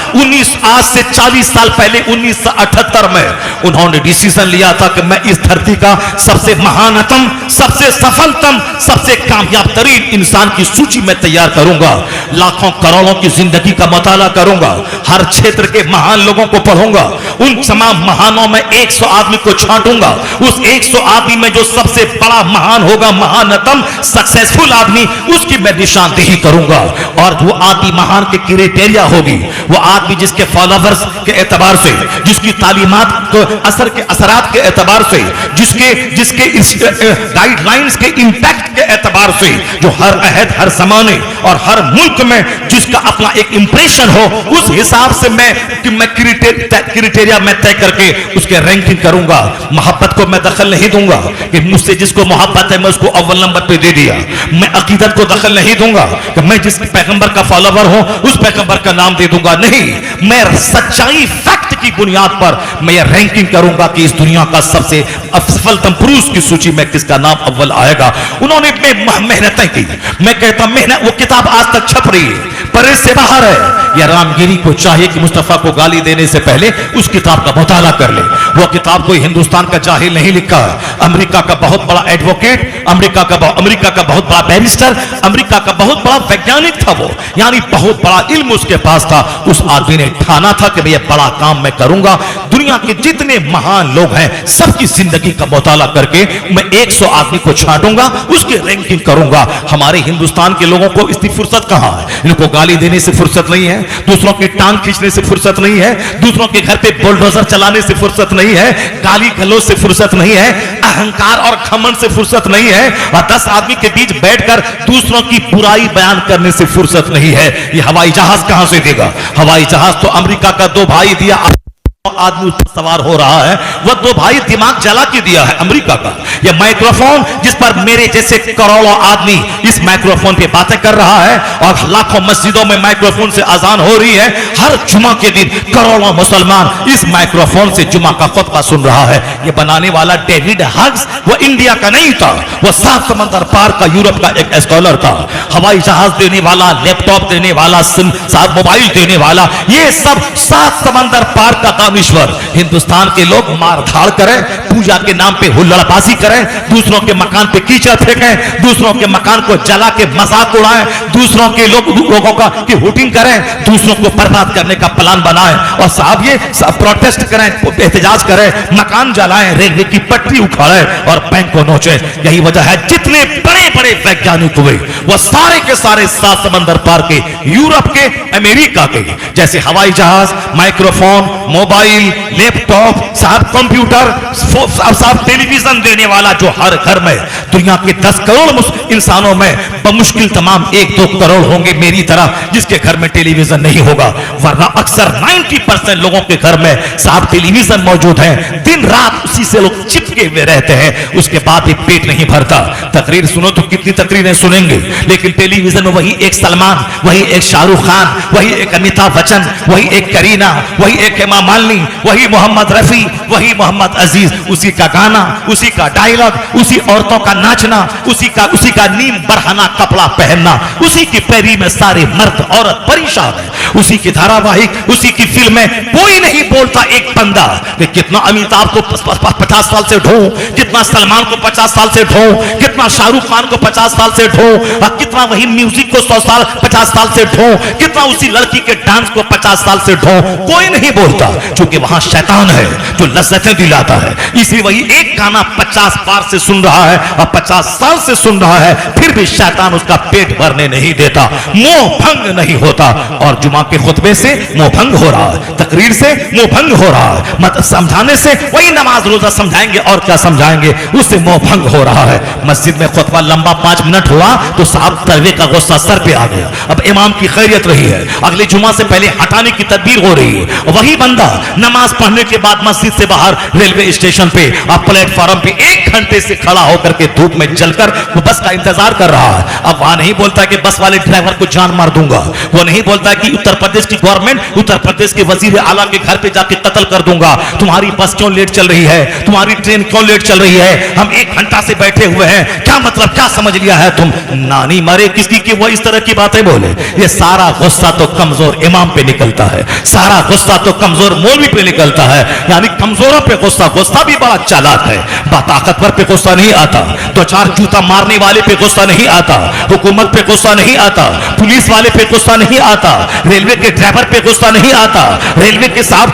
आज से 40 साल पहले 1978 में उन्होंने डिसीजन लिया था कि मैं इस धरती का सबसे महानतम, सबसे सफलतम, सबसे कामयाब तरीन इंसान की सूची में तैयार करूंगा, लाखों करोड़ों की जिंदगी का मुताला करूंगा, हर क्षेत्र के महान लोगों को पढ़ूंगा, उन तमाम महानों में 100 आदमी को छांटूंगा, उस 100 आदमी में जो सबसे बड़ा महान होगा, महानतम सक्सेसफुल आदमी, उसकी मैं निशानदेही करूंगा। और वो आदमी महान के क्राइटेरिया होगी, वो आदमी जिसके फॉलोवर्स के एतबार से, जिसकी तालीमात को असरात के एतबार से, जिसके गाइडलाइंस के इंपैक्ट के एतबार से, जो हर अहद, हर जमाने और हर मुल्क में जिसका अपना एक इंप्रेशन हो, उस हिसाब से मैं क्राइटेरिया मैं तय करके उसके रैंकिंग करूंगा। मोहब्बत को मैं दखल नहीं दूंगा कि मुझसे जिसको मोहब्बत है मैं उसको अव्वल नंबर पे दे दिया। मैं अकीदत को दखल नहीं दूंगा कि मैं जिस पैगंबर का फॉलोवर हूं उस पैगंबर का नाम दे दूंगा, नहीं, मैं सच्चाई, फैक्ट की बुनियाद पर मैं ये रैंकिंग करूंगा कि इस दुनिया का सबसे सफलतम पुरुष की सूची में किसका नाम अव्वल आएगा। उन्होंने मेहनतें की, मैं कहता मेहनत, वो किताब आज तक छप रही है, पर इससे बाहर है। या रामगिरी को चाहिए कि मुस्तफा को गाली देने से पहले उस किताब का मुताला कर ले। वो किताब कोई हिंदुस्तान का जाहिल नहीं लिखा है, अमेरिका का बहुत बड़ा एडवोकेट, अमेरिका का बहुत बड़ा बैरिस्टर, अमेरिका का बहुत बड़ा वैज्ञानिक था वो, यानी बहुत बड़ा इल्म उसके पास था। उस आदमी ने ठाना था कि मैं ये बड़ा काम मैं करूंगा, दुनिया के जितने महान लोग हैं सबकी जिंदगी का मुताला करके मैं 100 आदमी को छांटूंगा, उसकी रैंकिंग करूंगा। हमारे हिंदुस्तान के लोगों को इसकी फुर्सत कहां है? इनको गाली देने से फुर्सत नहीं है, दूसरों की टांग खींचने से फुर्सत नहीं है, दूसरों के घर पे बुलडोजर चलाने से फुर्सत नहीं है, गाली गलौज से फुर्सत नहीं है, अहंकार और घमंड से फुर्सत नहीं है, और 10 आदमी के बीच बैठकर दूसरों की बुराई बयान करने से फुर्सत नहीं है। ये हवाई जहाज कहां से देगा? हवाई जहाज तो अमेरिका का 2 भाई दिया, आदमी उस पर सवार हो रहा है, वह 2 भाई दिमाग जला के दिया है अमेरिका का। यह माइक्रोफोन जिस पर मेरे जैसे करोड़ों आदमी इस माइक्रोफोन पे बातें कर रहा है और लाखों मस्जिदों में माइक्रोफोन से अजान हो रही है, हर जुमा के दिन करोड़ों मुसलमान इस माइक्रोफोन से जुमा का खुतबा सुन रहा है। यह बनाने वाला डेविड हग्स वो इंडिया का नहीं था, वह 7 समंदर पार का यूरोप का एक स्कॉलर था। हवाई जहाज देने वाला, लैपटॉप देने वाला, मोबाइल देने वाला, ये सब 7 समंदर पार का ईश्वर। हिंदुस्तान के लोग मारधाड़ करें, पूजा के नाम पे हुल्लड़बाजी करें, दूसरों के मकान पे कीचड़ फेंकें, दूसरों के मकान को जला के मजाक उड़ाएं, दूसरों के लोगों का की हुटिंग करें, दूसरों को बर्बाद करने का प्लान बनाएं, और साहब ये सब प्रोटेस्ट करें, एहतजाज करें, मकान जलाएं, रेलवे की पटरी उखाड़ें और बैंक को नोचें। यही वजह है जितने बड़े बड़े वैज्ञानिक हुए वो सारे के सारे 7 समंदर पार के, यूरोप के, अमेरिका के। जैसे हवाई जहाज, माइक्रोफोन, मोबाइल, लैपटॉप, साहब कंप्यूटर, साहब टेलीविजन देने वाला जो हर घर में दुनिया के 10 करोड़ इंसानों में बमुश्किल तमाम 1-2 करोड़ होंगे मेरी तरह जिसके घर में टेलीविजन नहीं होगा, वरना अक्सर 90% लोगों के घर में साहब टेलीविजन मौजूद है, दिन रात उसी से लोग चिपके हुए रहते हैं, उसके बाद भी पेट नहीं भरता। तकरीर सुनो तो कितनी तकरीरें सुनेंगे, लेकिन टेलीविजन में वही एक सलमान, वही एक शाहरुख खान, वही एक अमिताभ बच्चन, वही एक करीना, वही एक हेमा मालिनी, वही मोहम्मद रफी, वही मोहम्मद अजीज, उसी का गाना, उसी का डायलॉग, उसी औरतों का नाचना, उसी का नीम बरहना कपड़ा पहनना, उसी की पैरी में सारे मर्द औरत परेशान है। उसी की धारावाहिक, उसी की फिल्में, कोई नहीं बोलता एक बंदा कि कितना अमिताभ को 50 साल से ढो, कितना सलमान को 50 साल से ढो, कितना शाहरुख खान को 50 साल से ढो, कितना वही म्यूजिक को 50 साल से ढो, कितना उसी लड़की के डांस को 50 साल से ढो, कोई नहीं बोलता, क्योंकि वहां शैतान है जो लज्जतें दिलाता है। इसलिए वही एक गाना 50 बार से सुन रहा है और 50 साल से सुन रहा है, फिर भी शैतान उसका पेट भरने नहीं देता, मोह भंग नहीं होता। और जुमा के खुतबे से मोह भंग हो रहा है, तकरीर से मोह भंग हो रहा है, मतलब समझाने से, वही नमाज रोजा समझाएंगे और क्या समझाएंगे, उससे मोह भंग हो रहा है। मस्जिद में खुतबा लंबा 5 मिनट हुआ तो साहब तलवे का गुस्सा सर पे आ गया। अब इमाम की खैरियत रही है, अगले जुमा से पहले हटाने की तदबीर हो रही है। वही बंदा नमाज पढ़ने के बाद मस्जिद से बाहर रेलवे स्टेशन पे और प्लेटफॉर्म पे 1 घंटे से खड़ा होकर के धूप में जलकर वो बस का इंतजार कर रहा है। अब वहां नहीं बोलता कि बस वाले ड्राइवर को जान मार दूंगा, वो नहीं बोलता कि उत्तर प्रदेश की गवर्नमेंट, उत्तर प्रदेश के वजीर आला के घर पे जाके कत्ल कर दूंगा, तुम्हारी बस क्यों लेट चल रही है, तुम्हारी ट्रेन क्यों लेट चल रही है, हम 1 घंटा से बैठे हुए हैं, क्या मतलब, क्या समझ लिया है तुम, नानी मरे किसकी कि वो इस तरह की बातें बोले। ये सारा गुस्सा तो कमजोर इमाम पे निकलता है, सारा गुस्सा तो कमजोर मौलवी पे निकलता है। यानी कमजोरों पे गुस्सा, गुस्सा भी बड़ा चालाक है, ताकतवर पे गुस्सा नहीं आता, तो 4 जूता मारने वाले पे गुस्सा नहीं आता, हुकूमत पे गुस्सा नहीं आता, पुलिस वाले पे गुस्सा नहीं आता, रेलवे के ड्राइवर पे गुस्सा नहीं आता, रेलवे के साहब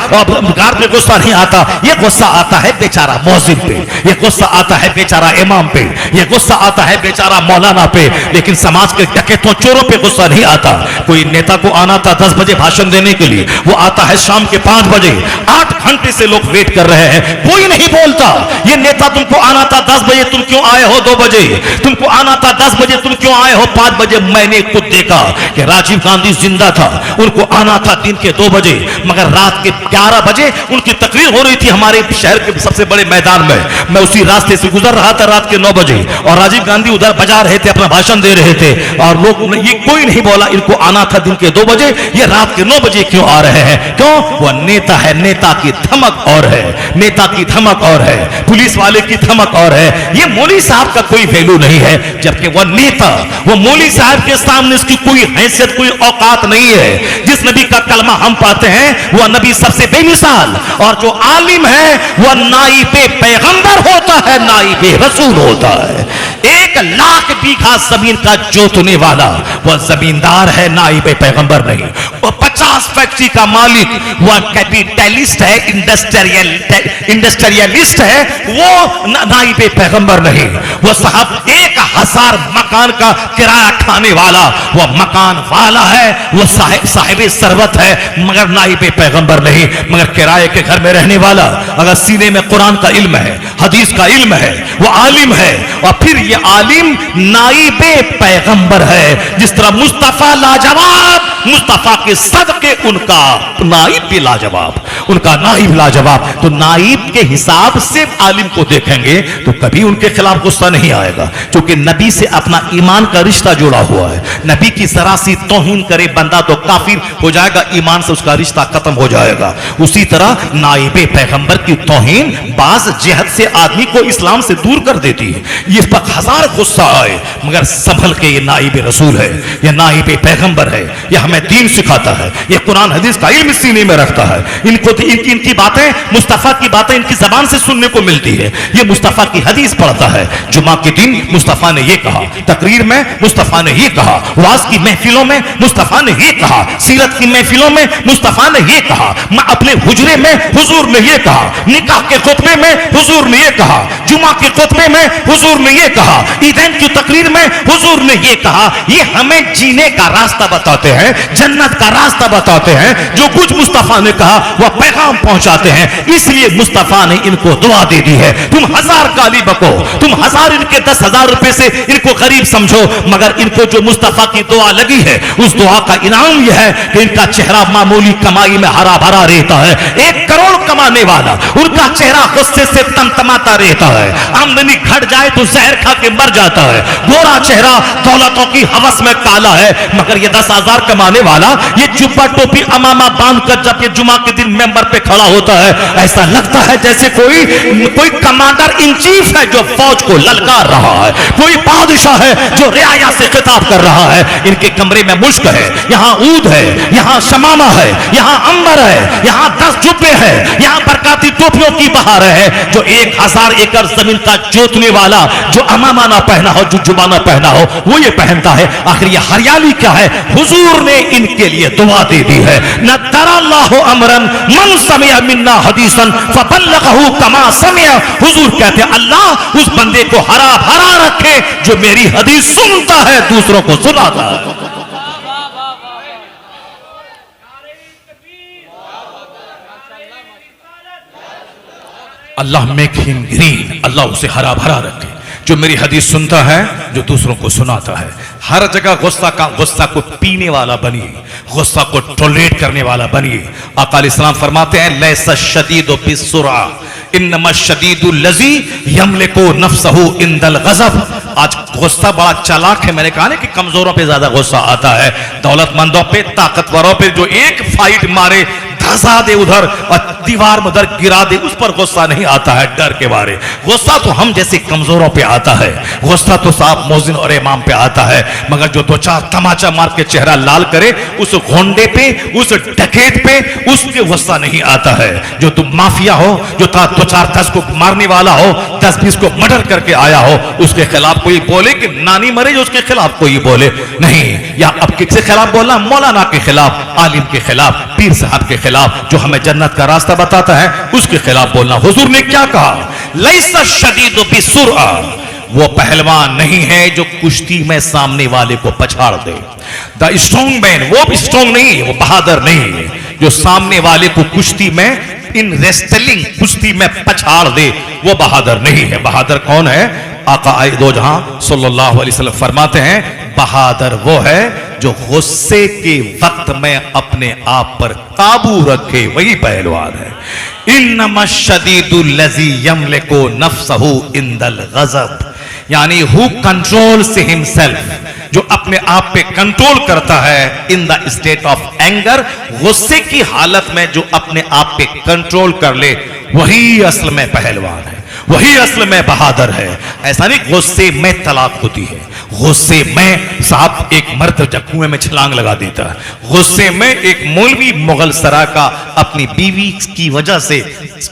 गार्ड पे गुस्सा नहीं आता। ये गुस्सा आता है बेचारा मौजिन पे, ये गुस्सा आता है बेचारा इमाम पे, ये गुस्सा आता है बेचारा मौलाना पे, लेकिन समाज के डकैतों चोरों पे गुस्सा नहीं आता। कोई नेता को आना था 10 बजे भाषण देने के लिए, वो आता है शाम के 5 बजे, 8 घंटे से लोग वेट कर रहे हैं, कोई नहीं बोलता ये नेता तुमको आना था 10 बजे, तुम क्यों आए हो 2 बजे, तुमको आना था 10 बजे, तुम क्यों आए हो 5 बजे। मैंने खुद देखा कि राजीव गांधी जिंदा था, उनको आना था दिन के 2 बजे, मगर रात के 11 बजे उनकी तकरीर हो रही थी हमारे शहर के सबसे बड़े मैदान में। मैं उसी रास्ते से गुजर रहा था रात के 9 बजे और राजीव गांधी उधर बजा रहे थे, अपना भाषण दे रहे थे, और लोग, ये कोई नहीं बोला इनको आना था दिन के 2 बजे, ये रात के 9 बजे क्यों आ रहे हैं। क्यों? वो नेता है, नेता की धमक और है, नेता की धमक और है, पुलिस वाले की धमक और है। ये मौलवी साहब का कोई वैल्यू नहीं है, जबकि वो नेता, वो मौलवी साहब के सामने इसकी कोई हैसियत, कोई औकात नहीं है। जिस नबी का कलमा हम पाते हैं वह नबी सबसे बेमिसाल, और जो आलिम है वह नाइबे पैगंबर होता है, नाइबे रसूल होता है। 1 लाख बीघा जमीन का जोतने वाला वह जमींदार है, नाइबे पैगंबर नहीं। वह 50 फैक्ट्री का मालिक, वह कैपिटलिस्ट है, इंडस्ट्रियलिस्ट है, वो नाइबे पैगंबर नहीं। वह साहब 1000 मकान का किराया खाने वाला, वह मकान वाला है, वह साहिब सरवत है, मगर नाइबे पैगंबर नहीं। मगर किराए के घर में रहने वाला, अगर सीने में कुरान का इल्म है, हदीस का इल्म है, वह आलिम है, और फिर ये आलिम नाइबे पैगंबर है। जिस तरह मुस्तफा लाजवाब, मुस्तफा के सदके उनका नाइब भी लाजवाब, उनका नाइब लाजवाब। तो नाइब के हिसाब से आलिम को देखेंगे तो कभी उनके खिलाफ गुस्सा नहीं आएगा, क्योंकि नबी से अपना ईमान का रिश्ता जुड़ा हुआ है। नबी की जरा सी तौहीन करे बंदा तो काफिर हो जाएगा, ईमान से उसका रिश्ता खत्म हो जाएगा। उसी तरह नाइबे पैगंबर की तौहीन बाज जिहद से आदमी को इस्लाम से दूर कर देती है। इस पर 1000 गुस्सा आए, मगर संभल के ये नाइबे रसूल है, ये नाइबे पैगंबर है, ये हमें दीन सिखाता है, ये कुरान हदीस का इल्म सीने में रखता है। इनको इनकी बातें, मुस्तफा की बातें इनकी जबान से सुनने को मिलती है। ये मुस्तफा की हदीस पढ़ता है, जुमा के दिन मुस्तफा ने ये कहा, तकरीर में मुस्तफा ने ये कहा, वाज की महफिलों में मुस्तफा ने ये कहा, सीरत की महफिलों में मुस्तफा ने ये कहा, मैं अपने हुजरे में हुजूर ने ये कहा, निकाह के खुतबे में हुजूर ने ये कहा, जुमा के खुतबे में हुजूर ने ये कहा, ईदैन की तकरीर में हुजूर ने ये कहा। ये हमें जीने का रास्ता बताते हैं, जन्नत का रास्ता बताते हैं। जो कुछ मुस्तफा ने कहा वह पैगाम पहुंचाते हैं। इसलिए मुस्तफा ने इनको दुआ दे दी है। तुम 1000 गाली बको, तुम 1000 इनके 10,000 रुपए से इनको गरीब समझो, मगर इनको जो मुस्तफा की दुआ लगी है उस दुआ का इनाम यह है कि इनका चेहरा मामूली कमाई में हरा भरा रहता है। 1 करोड़ कमाने वाला, उनका चेहरा गुस्से से तमतमाता रहता है। आमदनी घट जाए तो जहर खा के मर जाता है। गोरा चेहरा दौलतों की हवस में काला है, मगर ये 10,000 कमाने वाला, ये जुब्बा टोपी अमामा बांध कर जब ये जुमा के दिन मेंबर मिंबर पे खड़ा होता है, ऐसा लगता है जैसे कोई कमांडर इन चीफ है जो फौज को ललकार रहा है, कोई बादशाह है जो रियाया से खिताब कर रहा है। इनके कमरे में मुश्क है, यहाँ ऊद है, यहाँ शमामा है, यहाँ अंबर है, यहाँ 10 जुब्बे है, यहाँ बरकाती टोपियों की बहार है। जो 1000 एकड़ जमीन का जोतने वाला जो अमामा ना पहना हो, जो जुबा ना पहना हो, वो ये पहनता है। आखिर ये हरियाली क्या है? हुजूर ने इनके लिए दुआ दे दी है। नद्दरल्लाहु अमरन मन समिअ मिन्ना हदीसन फबल्लगहु कमा समिअ। हुजूर कहते हैं अल्लाह उस बंदे को हरा भरा रखे जो मेरी हदीस सुनता है, दूसरों को सुनाता है। अल्लाह मेक हिम ग्रीन, अल्लाह उसे हरा भरा रखे जो मेरी हदीस सुनता है, जो दूसरों को सुनाता है। हर जगह गुस्सा को पीने वाला बनिए, गुस्सा को टॉलरेट करने वाला बनिए। आका अलैहिस्सलाम फरमाते हैं लैसा शदीदु बिस्सुरा इन्नमा शदीदुल लज़ी यमलिकु नफ्सहु इंदल गज़ब। आज गुस्सा बड़ा चालाक है। मैंने कहा ना कि कमजोरों पे ज्यादा गुस्सा आता है, दौलतमंदों पे, ताकतवरों पे जो एक फाइट मारे, धसा दे उधर और दीवार में उधर गिरा दे, उस पर गुस्सा नहीं आता है डर के बारे। गुस्सा तो हम जैसे कमजोरों पे आता है, गुस्सा तो साहब मोजिन और इमाम पे आता है। मगर जो 2-4 तमाचा मार के चेहरा लाल करे, उस घोंडे पे, उस डकैत पे, उसके गुस्सा नहीं आता है। जो तुम माफिया हो, जो 2-4-10 को मारने वाला हो, 10-20 को मर्डर करके आया हो, उसके खिलाफ कोई बोले कि नानी मरे, जो उसके खिलाफ कोई बोले नहीं। या अब किसके खिलाफ बोलना? मौलाना के खिलाफ, आलिम के खिलाफ, पीर साहब के खिलाफ, जो हमें जन्नत का रास्ता बताता है, उसके खिलाफ बोलना। हुजूर ने क्या कहा? लैसा शदीदु बिस्सुरा, वो पहलवान नहीं है जो कुश्ती में सामने वाले को पछाड़ दे। द स्ट्रॉन्ग मैन, वो भी स्ट्रॉन्ग नहीं है, वो बहादुर नहीं है जो सामने वाले को कुश्ती में, इन रेस्टलिंग कुश्ती में पछाड़ दे, वो बहादुर नहीं है। बहादुर कौन है? आका आए दो जहां सल्लल्लाहु अलैहि वसल्लम फरमाते हैं बहादुर वो है जो गुस्से के वक्त में अपने आप पर काबू रखे, वही पहलवान है। इन्नमा शदीदुल लज़ी यमलिकु नफ्सहु इंदल गज़ब, यानी हु कंट्रोल्स हिमसेल्फ, जो अपने आप पे कंट्रोल करता है in the state of anger, गुस्से की हालत में जो अपने आप पे कंट्रोल कर ले, वही असल में पहलवान है, वही असल में बहादुर है। ऐसा नहीं गुस्से में तलाक होती है, गुस्से में साहब एक मर्द जब कुएं में छलांग लगा देता है, गुस्से में एक मौलवी मुगल सराय का अपनी बीवी की वजह से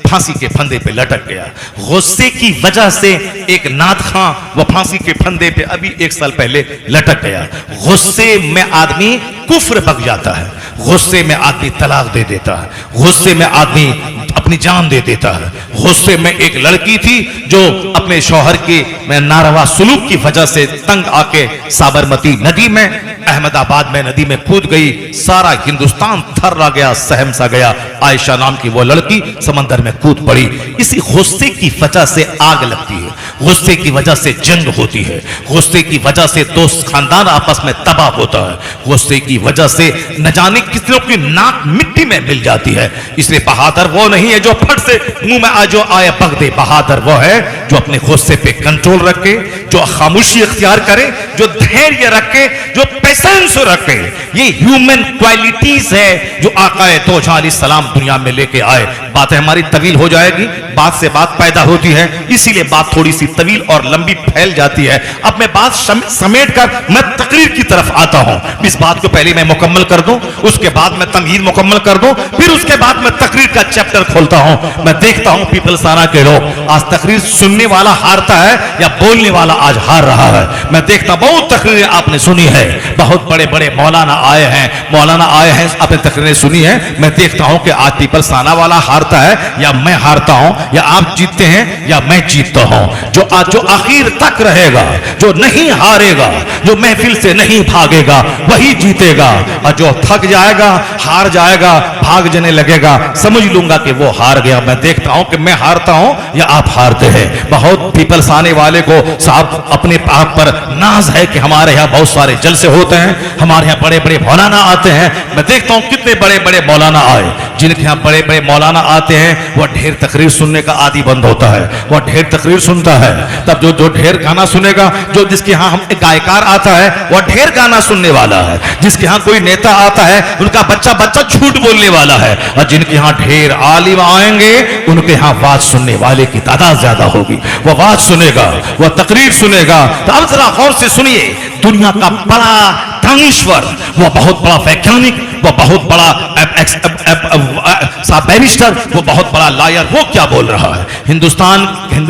फांसी के फंदे पे लटक गया, गुस्से की वजह से एक नाथ खां वो फांसी के फंदे पे अभी 1 साल पहले लटक गया। गुस्से में आदमी कुफ्र बक जाता है, गुस्से में आदमी तलाक दे देता है, गुस्से में आदमी अपनी जान दे देता है। गुस्से में एक लड़की थी जो अपने शौहर के नारवा सुलूक की वजह से तंग आके साबरमती नदी में, अहमदाबाद में नदी में कूद गई, सारा हिंदुस्तान थर्रा गया, सहम सा गया। आयशा नाम की वो लड़की समंदर में कूद पड़ी। इसी गुस्से की वजह से आग लगती है, गुस्से की वजह से जंग होती है, गुस्से की वजह से दोस्त खानदान आपस में तबाह होता है, गुस्से की वजह से न जाने कितनों की नाक मिट्टी में मिल जाती है। इसलिए बहादुर वो नहीं है जो फट से मुंह में आ जो आए बग दे, बहादुर वो है जो अपने गुस्से पे कंट्रोल रखे, जो खामोशी इख्तियार करे, जो धैर्य रखे, जो पेशेंस रखे। ये ह्यूमन क्वालिटीज है जो आकाए दो जहां अलैहिस्सलाम दुनिया में लेके आए। बातें हमारी तवील हो जाएगी, बात से बात पैदा होती है, इसीलिए बात थोड़ी सी तवील और लंबी फैल जाती है। अब मैं बात समेट कर मैं तकरीर की तरफ आता हूं। इस बात को पहले मैं मुकम्मल कर दूं, उसके बाद मैं तमहीद मुकम्मल कर दूं, फिर उसके बाद मैं तकरीर का चैप्टर खोलता हूं। मैं देखता हूं पीपल्साना के लोग आज तकरीर सुनने वाला हारता है या बोलने वाला आज हार रहा है। मैं देखता, बहुत तकरीरें आपने सुनी है, बहुत बड़े बड़े मौलाना आए हैं, आपने तकरीरें सुनी है। मैं देखता हूं कि आज पीपल्साना वाला हारता है या मैं हारता हूं, या आप जीतते हैं या मैं जीतता हूं। जो आखिर तक रहेगा, जो नहीं हारेगा, जो महफिल से नहीं भागेगा, वही जीतेगा। और जो थक जाएगा, हार जाएगा, भाग जाने लगेगा, समझ लूंगा कि वो हार गया। मैं देखता हूं कि मैं हारता हूं या आप हारते हैं। बहुत पीपल्स आने वाले को साहब अपने आप पर नाज है कि हमारे यहां बहुत सारे जलसे होते होते हैं, हमारे यहाँ बड़े बड़े मौलाना आते हैं। मैं देखता हूँ कितने बड़े बड़े मौलाना आए, जिनके यहाँ बड़े बड़े मौलाना आते हैं वह ढेर तकरीर सुनने का आदी बंद होता है, वह ढेर तकरीर सुनता है। तब जो ढेर गाना सुनेगा, जो जिसके यहाँ हम गायकार आता है वह ढेर गाना सुनने वाला है, जिसके यहाँ कोई नेता आता है उनका बच्चा बच्चा झूठ बोलने वाला है, और जिनके यहाँ ढेर आलिम आएंगे उनके यहाँ वाज सुनने वाले की तादाद ज्यादा होगी। वह वाज सुनेगा, वह तकरीर सुनेगा। तो अब जरा गौर से सुनिए, दुनिया का बड़ा दानिश्वर, वह बहुत बड़ा वैज्ञानिक, वह बहुत बड़ा बैरिस्टर, वो बहुत बड़ा लायर, वो क्या बोल रहा है।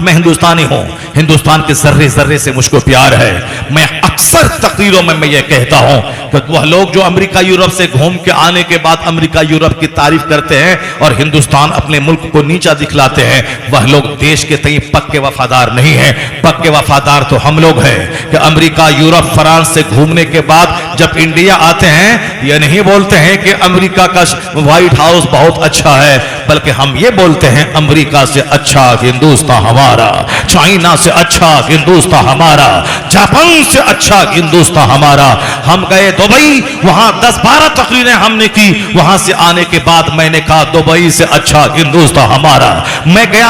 मैं हिंदुस्तानी हूं, हिंदुस्तान के जर्रे जर्रे से मुझको प्यार है। मैं अक्सर तकरीरों में मैं ये कहता हूं कि वह लोग जो अमेरिका यूरोप से घूम के आने के बाद अमेरिका यूरोप की तारीफ करते हैं और हिंदुस्तान अपने मुल्क को नीचा दिखलाते हैं, वह लोग देश के तई पक्के वफादार नहीं है। पक्के वफादार तो हम लोग हैं कि अमेरिका यूरोप फ्रांस से घूमने के बाद जब इंडिया आते हैं, ये नहीं बोलते हैं कि अमेरिका का व्हाइट हाउस बहुत अच्छा है, बल्कि हम ये बोलते हैं अमेरिका से अच्छा हिंदुस्तान हमारा, चाइना से अच्छा हिंदुस्तान हमारा, जापान से अच्छा हिंदुस्तान हमारा। हम गए दुबई, वहां 10-12 तकरीरें हमने की, वहां से आने के बाद मैंने कहा दुबई से अच्छा हिंदुस्तान हमारा। मैं गया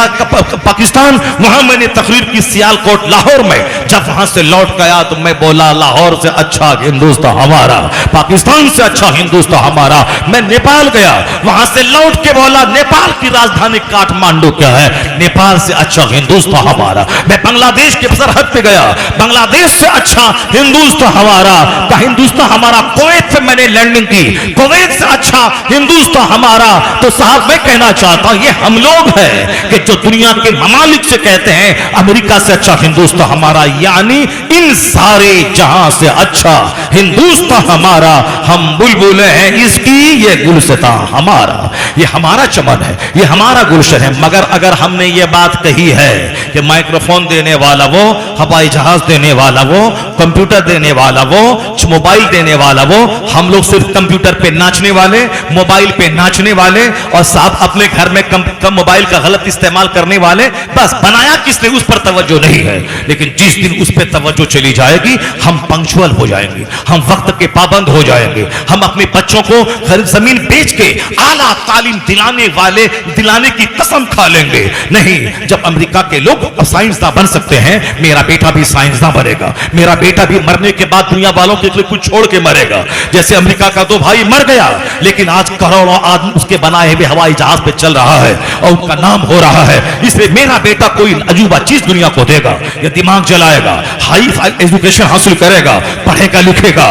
पाकिस्तान, वहां मैंने तकरीर की सियालकोट लाहौर में, जब वहां से लौट गया तो मैं बोला लाहौर से अच्छा हिंदुस्तान हमारा, पाकिस्तान से अच्छा हिंदुस्तान हमारा। मैं नेपाल गया, वहां से लौट के बोला नेपाल की राजधानी काठमांडू क्या है, नेपाल से अच्छा हिंदुस्तान हमारा। मैं बांग्लादेश के सरहद पे गया, बांग्लादेश से अच्छा हिंदुस्तान हमारा का हिंदुस्तान हमारा। कुवैत पे मैंने लैंडिंग की, कुवैत से अच्छा हिंदुस्तान हमारा। तो साहब मैं कहना चाहता हूं, ये हम लोग हैं कि जो दुनिया के ममालिक से कहते हैं अमेरिका से अच्छा हिंदुस्तान हमारा, यानी इन सारे जहां से अच्छा हिंदुस्तान हमारा। हम बुलबुलें हैं इसकी, ये गुलसिता हमारा, ये हमारा चमन है, ये हमारा गुलशन है। मगर अगर हमने ये बात कही है कि माइक्रोफोन देने वाला वो, हवाई जहाज देने वाला वो, कंप्यूटर देने वाला वो, मोबाइल देने वाला वो, हम लोग सिर्फ कंप्यूटर पे नाचने वाले, मोबाइल पे नाचने वाले, और साथ अपने घर में मोबाइल का गलत इस्तेमाल करने वाले, बस बनाया किसने उस पर तवज्जो नहीं है। लेकिन जिस दिन उस पर तवज्जो चली जाएगी, हम पंक्चुअल हो जाएंगे, हम वक्त के पाबंद हो जाएंगे, हम अपने बच्चों को जमीन बेच के आला तालीम दिलाने की कसम खा लेंगे। नहीं, जब अमेरिका के लोग साइंसदान बन सकते हैं, मेरा बेटा भी साइंसदान बनेगा, मेरा बेटा भी मरने के बाद दुनिया वालों के लिए कुछ छोड़ के मरेगा। जैसे अमेरिका का दो भाई मर गया, लेकिन आज करोड़ों आदमी उसके बनाए हुए हवाई जहाज पे चल रहा है और उनका नाम हो रहा है। इसलिए मेरा बेटा कोई अजूबा चीज दुनिया को देगा, ये दिमाग जलाएगा, हाई एजुकेशन हासिल करेगा, पढ़ेगा लिखेगा,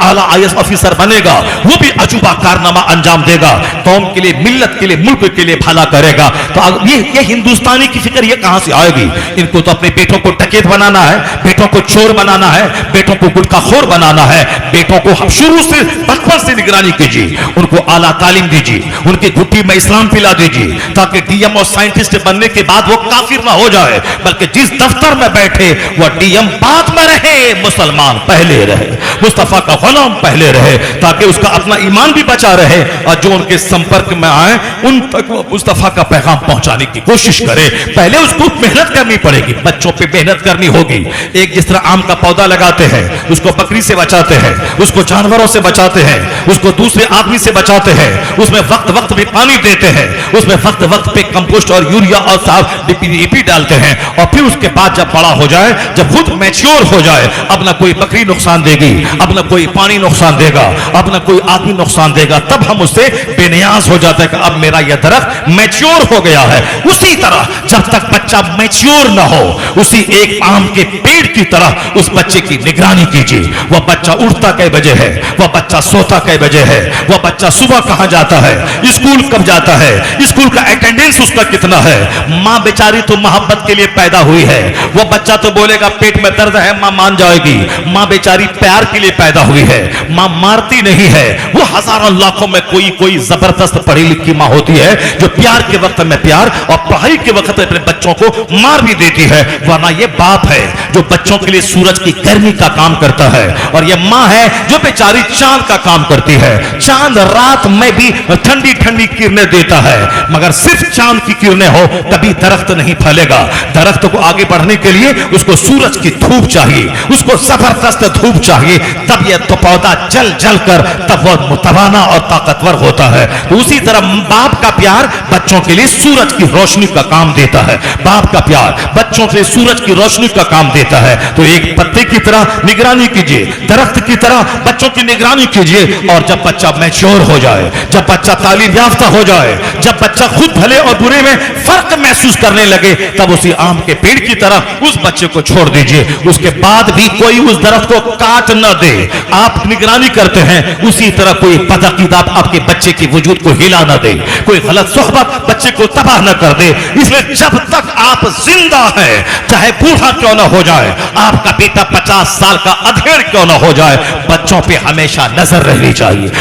आला IAS ऑफिसर बनेगा, वो भी अजूबा कारनामा अंजाम देगा, कौम के लिए, मिल्लत के लिए, मुल्क के लिए भला करेगा। तो ये हिंदुस्तानी की फिक्र ये कहां से आएगी? इनको तो अपने बेटों को डकैत बनाना है, बेटों को चोर बनाना है, बेटों को गुटखाखोर बनाना है। बेटों को शुरू से बचपन से निगरानी कीजिए, उनको आला तालीम दीजिए, उनकी घुट्टी में इस्लाम पिला दीजिए, ताकि DM और साइंटिस्ट बनने के बाद वो काफिर ना हो जाए, बल्कि जिस दफ्तर में बैठे वो DM बाद में रहे, मुसलमान पहले रहे, मुस्तफा का गुलाम पहले रहे, ताकि उसका अपना ईमान भी बचा रहे, और जो उनके संपर्क में आए उन तक वो मुस्तफा का पैगाम पहुंचाने की कोशिश करे। पहले उसको मेहनत करनी पड़ेगी, बच्चों पे मेहनत करनी होगी। एक जिस तरह आम का पौधा लगाते हैं, उसको बकरी से बचाते हैं, उसको जानवरों से बचाते हैं, उसको दूसरे आदमी से बचाते हैं, उसमें वक्त वक्त पे पानी देते हैं, उसमें वक्त वक्त पे कंपोस्ट और यूरिया और साफ DAP डालते हैं, और फिर उसके बाद जब बड़ा हो जाए, जब खुद मैच्योर हो जाए, अब ना कोई बकरी नुकसान देगी, अब ना कोई पानी नुकसान देगा, अब ना कोई आदमी नुकसान देगा, तब हम उससे बेनियाज हो जाता है कि अब मेरा यह दरख्त मैच्योर हो गया है। उसी तरह जब तक बच्चा मैच्योर ना हो, उसी एक आम के पेड़ की तरह उस बच्चे की निगरानी कीजिए। वह बच्चा उठता कै बजे है, वह बच्चा सोता कै बजे है, वह बच्चा सुबह कहां जाता है, स्कूल कब जाता है, स्कूल का अटेंडेंस उसका कितना है। मां बेचारी तो मोहब्बत के लिए पैदा हुई है, वह बच्चा तो बोलेगा पेट में दर्द है, मां मान जाएगी। मां बेचारी प्यार के लिए पैदा हुई है, मां मारती नहीं है। वो हजारों लाखों में कोई जबरदस्त पढ़ी लिखी माँ होती है जो प्यार के वक्त में प्यार और पढ़ाई के वक्त में अपने बच्चों को मार भी देती है, वरना ये बाप है जो बच्चों के लिए सूरज की गर्मी का काम करता है, और ये माँ है जो बेचारी चांद का काम करती है। चांद रात में भी ठंडी ठंडी किरणें देता है, मगर सिर्फ चांद की किरणें हो तभी दरख्त नहीं फैलेगा। दरख्त को आगे बढ़ने के लिए उसको सूरज की धूप चाहिए, उसको जबरदस्त धूप चाहिए, तब यह तो पौधा जल जल कर तब वह मुतवाना और ताकतवर होता है। तो उसी तरह बाप का प्यार बच्चों के लिए सूरज की रोशनी का काम देता है। बाप का प्यार बच्चों के लिए सूरज की रोशनी का काम देता है। तो एक पत्ते की तरह निगरानी कीजिए, दरख्त की तरह बच्चों की निगरानी कीजिए, और जब बच्चा मैच्योर हो जाए, जब बच्चा तालीम याफ्ता हो जाए, जब बच्चा खुद भले और बुरे में फर्क महसूस करने लगे, तब उसी आम के पेड़ की तरह उस बच्चे को छोड़ दीजिए। उसके बाद भी कोई उस दरख्त को काट न दे। आप निगरानी करते हैं, उसी तरह कोई बदअकीदा आपके बच्चे की वजूद को हिला न दे, कोई गलत सोहबत बच्चे को तबाह न कर दे। इसलिए जब तक आप जिंदा हैं, चाहे बूढ़ा क्यों न हो जाए, आपका बेटा 50 साल का अधेड़ क्यों न हो जाए, बच्चों पे हमेशा नजर रहनी चाहिए।